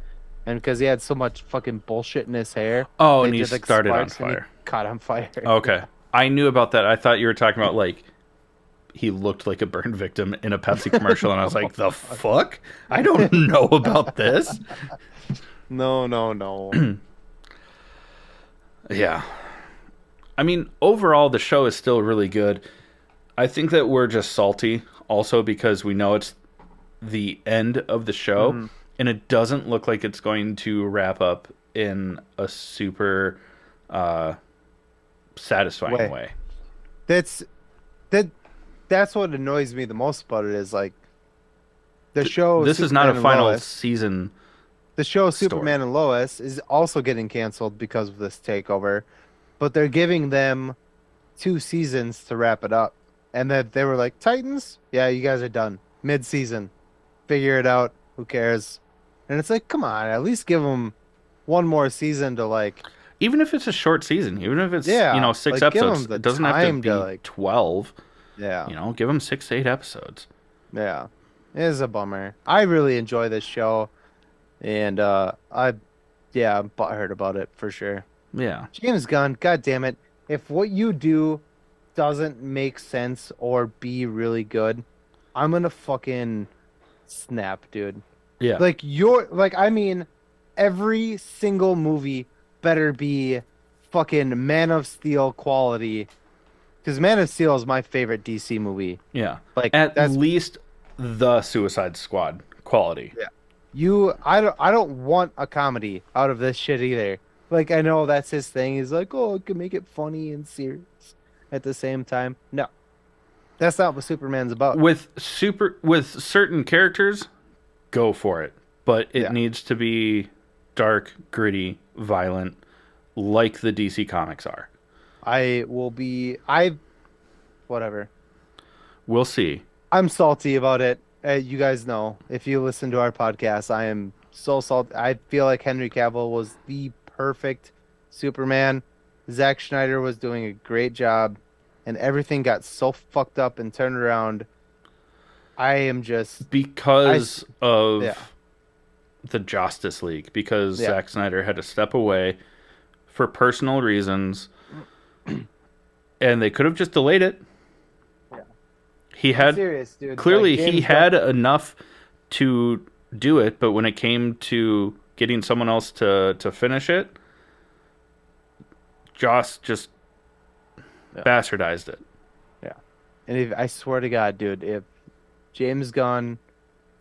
and because he had so much fucking bullshit in his hair, Oh, they and he did like started on sparks and he fire. caught on fire. Okay. I knew about that. I thought you were talking about like he looked like a burn victim in a Pepsi commercial, and I was like, the fuck? I don't know about this. No, no, no. Yeah. I mean, overall, the show is still really good. I think that we're just salty also because we know it's the end of the show, Mhm. and it doesn't look like it's going to wrap up in a super uh, satisfying Way. way. That's that. That's what annoys me the most about it is like the show This is not a Superman and final Lois. season The show story. Superman and Lois is also getting canceled because of this takeover, but they're giving them 2 seasons to wrap it up. And then they were like, Titans? Yeah, you guys are done. Mid-season. Figure it out. Who cares? And it's like, come on, at least give them one more season to like, Even if it's a short season, even if it's, yeah, six like give episodes, them the it doesn't have to time to be like, 12. yeah, Give them 6 to 8 episodes. yeah. It is a bummer. I really enjoy this show, and yeah, I'm butthurt about it for sure. Yeah. James Gunn, God damn it. If what you do doesn't make sense or be really good, I'm gonna fucking snap, dude. Yeah. I mean, every single movie better be fucking Man of Steel quality. Because Man of Steel is my favorite DC movie. Yeah. Like At that's least the Suicide Squad quality. yeah. I don't want a comedy out of this shit either. Like I know that's his thing. He's like, oh, it can make it funny and serious at the same time. No, that's not what Superman's about. With certain characters, go for it. But it Yeah. needs to be dark, gritty, violent, like the DC comics are. Whatever. We'll see. I'm salty about it. You guys know, if you listen to our podcast, I am so salty. I feel like Henry Cavill was the perfect Superman. Zack Snyder was doing a great job, and everything got so fucked up and turned around. I am just, Because of yeah, the Justice League, because yeah. Zack Snyder had to step away for personal reasons, and they could have just delayed it. Yeah. He I'm had serious, dude. clearly Like, he James had Gunn, enough to do it, but when it came to getting someone else to finish it, Joss just yeah, bastardized it. yeah. And if I swear to God, dude, if James Gunn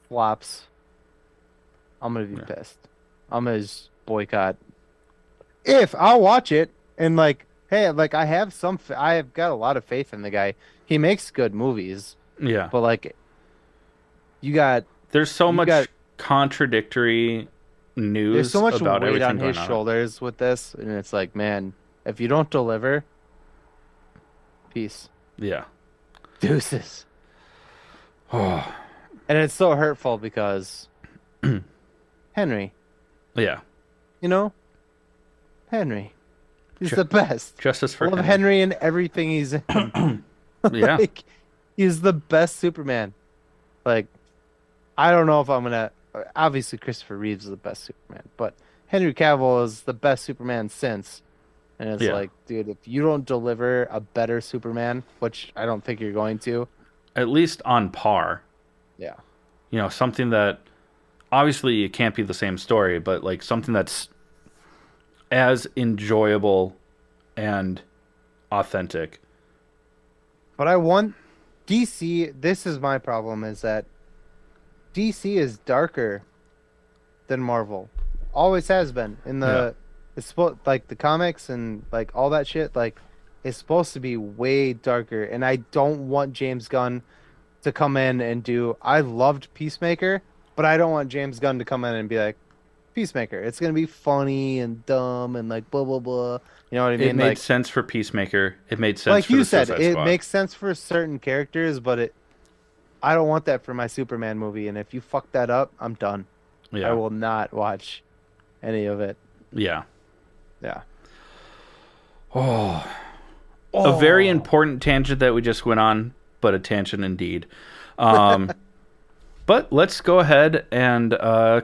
flops, I'm gonna be Yeah. pissed. I'm gonna just boycott. If I'll watch it and like, hey, like I have got a lot of faith in the guy. He makes good movies, Yeah. but like, you got There's so you much got contradictory there's so news much about weight on everything his going on. shoulders with this, and it's like, man, if you don't deliver, peace, Yeah. deuces. Oh, And it's so hurtful because Henry, yeah. you know, Henry, he's Ju- the best. Justice I for love Henry. Henry in everything he's in. Yeah. Like, he's the best Superman. Like, I don't know if I'm gonna. Obviously, Christopher Reeves is the best Superman, but Henry Cavill is the best Superman since. And it's Yeah. like, dude, if you don't deliver a better Superman, which I don't think you're going to, At least on par. yeah, Something that obviously it can't be the same story, but like something that's as enjoyable and authentic. but I want DC. This is my problem: is that DC is darker than Marvel, always has been. Yeah. It's supposed like the comics and like all that shit. Like, it's supposed to be way darker, and I don't want James Gunn to come in and do. I loved Peacemaker, but I don't want James Gunn to come in and be like Peacemaker. It's gonna be funny and dumb and like blah blah blah. You know what I It mean? made Like sense for Peacemaker. It made sense like for you the said, Suicide it Squad. makes sense for certain characters, but I don't want that for my Superman movie. And if you fuck that up, I'm done. I Yeah. will not watch any of it. Yeah. Yeah. Oh, a very Oh, important tangent that we just went on, but a tangent indeed. Um, but let's go ahead and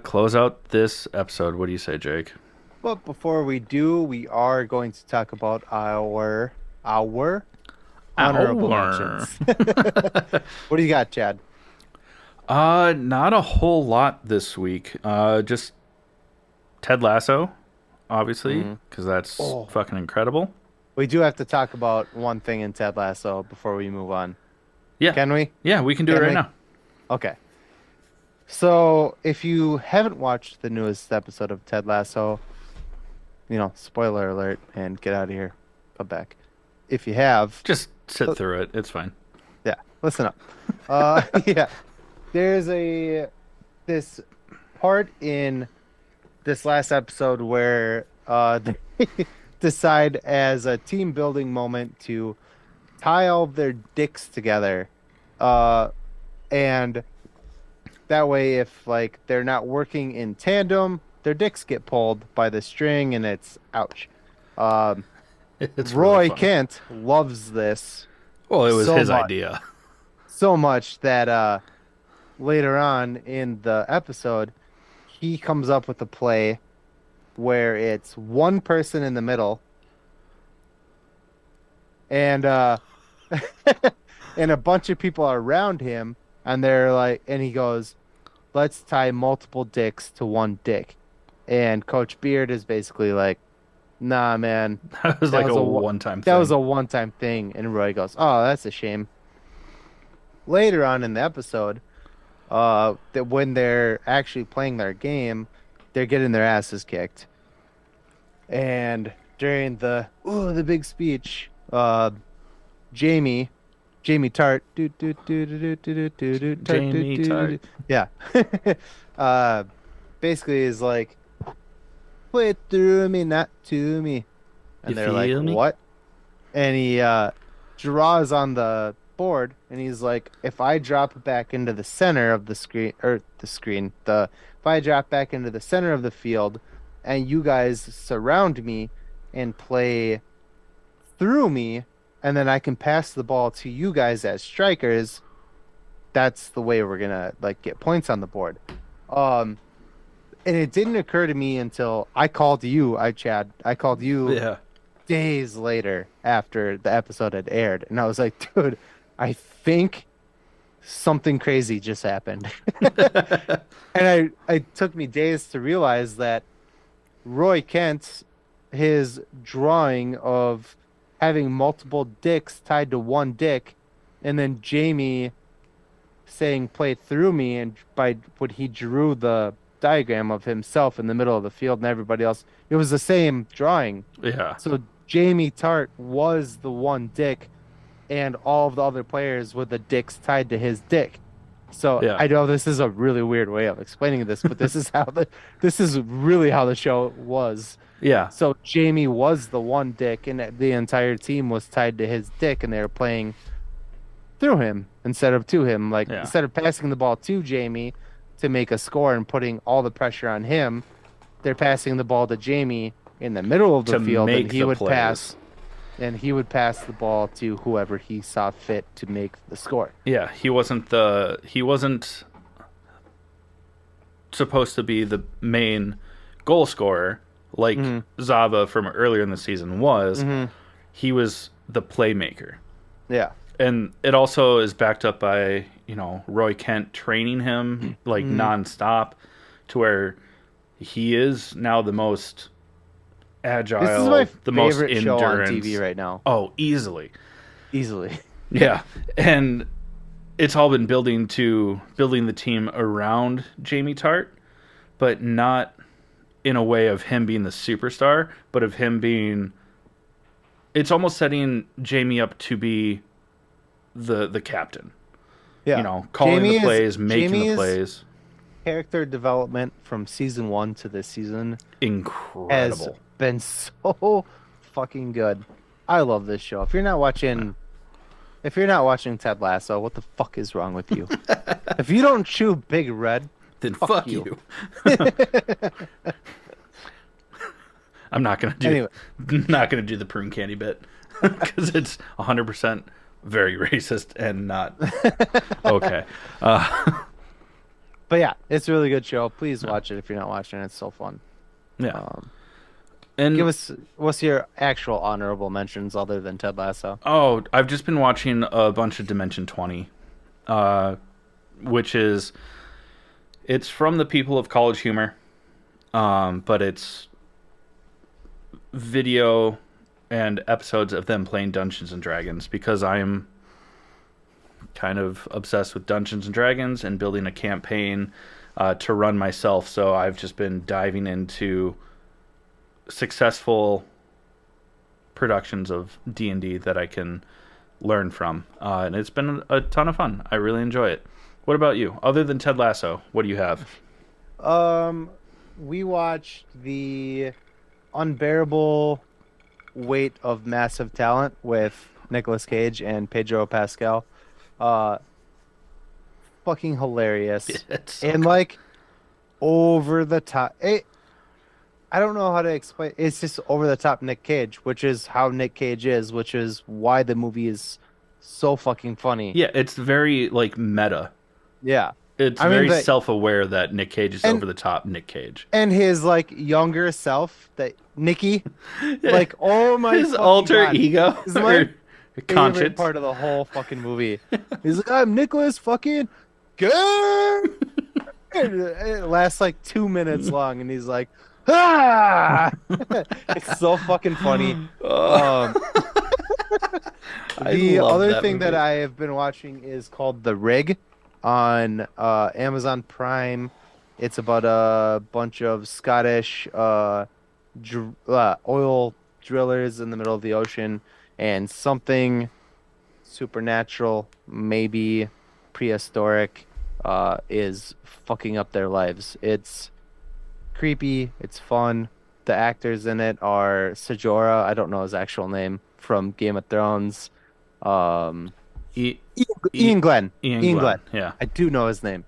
close out this episode. What do you say, Jake? but before we do, we are going to talk about our honorable Our. mentions. What do you got, Chad? Not a whole lot this week. Just Ted Lasso, obviously, because that's Oh, fucking incredible. we do have to talk about one thing in Ted Lasso before we move on. Yeah, Can we? yeah, we can do it Can right we? now. Okay. So, if you haven't watched the newest episode of Ted Lasso, spoiler alert, and get out of here. Come back. If you have, Just sit uh, through it. It's fine. yeah, listen up. Yeah, there's this part in this last episode where they decide as a team building moment to tie all of their dicks together, and that way, if like they're not working in tandem, their dicks get pulled by the string, and it's ouch. Um, It's really Roy funny. Kent loves this Well, it was so his much, idea. so much that later on in the episode, he comes up with a play where it's one person in the middle and and a bunch of people are around him, and they're like, and he goes, let's tie multiple dicks to one dick. And Coach Beard is basically like, nah, man, That was that like was a a one-time that thing. was a one-time thing. And Roy goes, oh, that's a shame. Later on in the episode, that when they're actually playing their game, they're getting their asses kicked. And during the big speech, Jamie Tart, Jamie Tart. yeah, uh, basically is like, play it through me, not to me, and You they're like, feel me? what? And he draws on the board, and he's like, if I drop it back into the center of the screen, or the screen, if I drop back into the center of the field, and you guys surround me and play through me, and then I can pass the ball to you guys as strikers, that's the way we're gonna like get points on the board. Um, and it didn't occur to me until I called you, Chad. I called you Yeah. days later after the episode had aired, and I was like, dude, I think something crazy just happened. And it took me days to realize that Roy Kent, his drawing of having multiple dicks tied to one dick, and then Jamie saying play through me, and by when he drew the diagram of himself in the middle of the field and everybody else, it was the same drawing. Yeah. So Jamie Tart was the one dick, and all of the other players with the dicks tied to his dick. So Yeah. I know this is a really weird way of explaining this, but this is really how the show was. Yeah. So Jamie was the one dick, and the entire team was tied to his dick, and they were playing through him instead of to him. Like Yeah. instead of passing the ball to Jamie to make a score and putting all the pressure on him, they're passing the ball to Jamie in the middle of the To field, and make he the would plays. pass the ball to whoever he saw fit to make the score. Yeah. He wasn't supposed to be the main goal scorer like Zava from earlier in the season was. He was the playmaker. Yeah. And it also is backed up by, Roy Kent training him like nonstop to where he is now the most agile, This is my the most favorite show on endurance. TV right now. Oh, easily. Easily. Yeah. And it's all been building the team around Jamie Tart, but not in a way of him being the superstar, but of him being, it's almost setting Jamie up to be the captain. Yeah. Calling Jamie the plays, making the Jamie's plays. character development from season 1 to this season has Incredible. been so fucking good. I love this show. If you're not watching Ted Lasso, what the fuck is wrong with you? If you don't chew Big Red, Then fuck fuck you. you. I'm not gonna do Anyway, not gonna do the prune candy bit because it's 100% very racist and not okay. Uh, but yeah, it's a really good show. Please watch it if you're not watching it. It's so fun. yeah, Um, give and us what's your actual honorable mentions other than Ted Lasso? oh, I've just been watching a bunch of Dimension 20, uh, which is it's from the people of College Humor, but it's video and episodes of them playing Dungeons and Dragons because I am kind of obsessed with Dungeons and Dragons and building a campaign to run myself. So I've just been diving into successful productions of D&D that I can learn from, and it's been a ton of fun. I really enjoy it. What about you? Other than Ted Lasso, what do you have? We watched the Unbearable Weight of Massive Talent with Nicolas Cage and Pedro Pascal. Uh, Fucking hilarious. It's so And good. like over the top. I don't know how to explain. It's just over the top Nick Cage, which is how Nick Cage is, which is why the movie is so fucking funny. Yeah, it's very like meta. Yeah. It's I mean very the self-aware that Nick Cage is and over the top Nick Cage. and his like younger self, that Nicky, like oh my His fucking alter God. ego Is my or favorite conscience. part of the whole fucking movie. He's like, I'm Nicholas fucking good. It lasts like 2 minutes long, and he's like, ah! It's so fucking funny. Oh, Um, I the love other that thing that movie. I have been watching is called The Rig on Amazon Prime. It's about a bunch of Scottish oil drillers in the middle of the ocean, and something supernatural, maybe prehistoric, is fucking up their lives. It's creepy. It's fun. The actors in it are Sajora, I don't know his actual name, from Game of Thrones. Um, E- E- Ian Glenn. Ian Ian Glenn. Glenn. Yeah. I do know his name.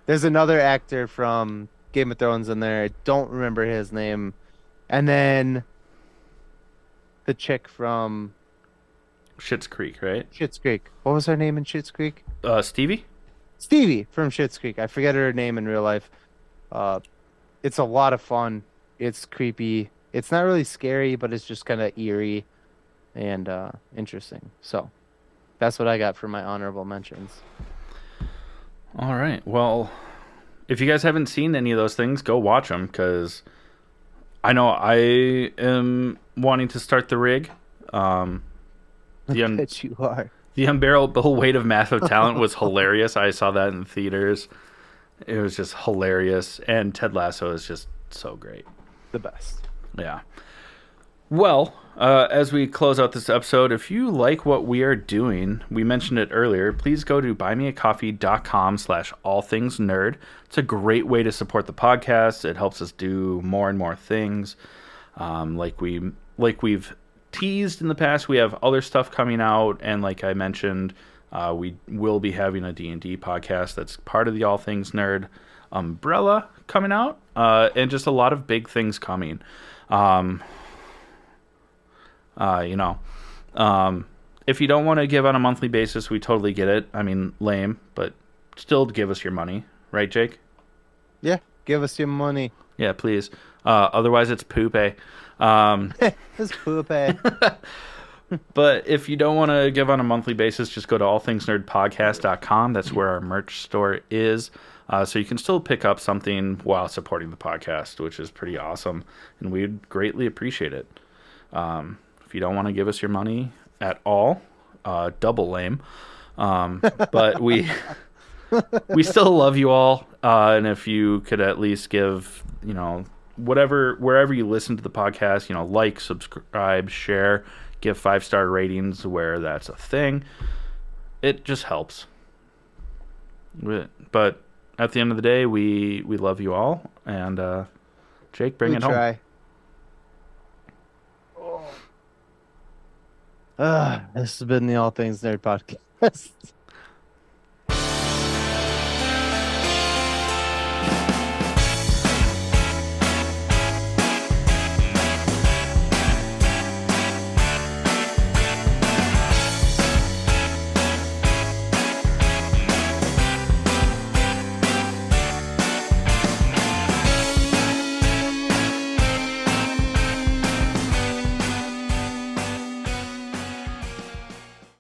There's another actor from Game of Thrones in there. I don't remember his name. And then the chick from Schitt's Creek, right? Schitt's Creek. What was her name in Schitt's Creek? Stevie? Stevie from Schitt's Creek. I forget her name in real life. Uh, it's a lot of fun. It's creepy. It's not really scary, but it's just kind of eerie and interesting. So that's what I got for my honorable mentions. All right. Well, if you guys haven't seen any of those things, go watch them because I know I am wanting to start the rig. The un- Bet you are. the unbearable weight of massive talent was hilarious. I saw that in the theaters. It was just hilarious, and Ted Lasso is just so great. The best. Yeah. Well, as we close out this episode, if you like what we are doing, we mentioned it earlier, please go to buymeacoffee.com/allthingsnerd. It's a great way to support the podcast. It helps us do more and more things. Like we've teased in the past, we have other stuff coming out, and like I mentioned, we will be having a D&D podcast that's part of the All Things Nerd umbrella coming out, and just a lot of big things coming. You know, if you don't want to give on a monthly basis, we totally get it. I mean, lame, but still give us your money, right, Jake? Yeah, give us your money. Yeah, please. Otherwise, it's poop. This poop. But if you don't want to give on a monthly basis, just go to allthingsnerdpodcast.com. That's where our merch store is. So you can still pick up something while supporting the podcast, which is pretty awesome, and we'd greatly appreciate it. If you don't want to give us your money at all, double lame. But we still love you all, and if you could at least give, wherever you listen to the podcast, like, subscribe, share, give 5-star ratings where that's a thing. It just helps. But at the end of the day, we love you all, and Jake, bring We it home. try. This has been the All Things Nerd podcast.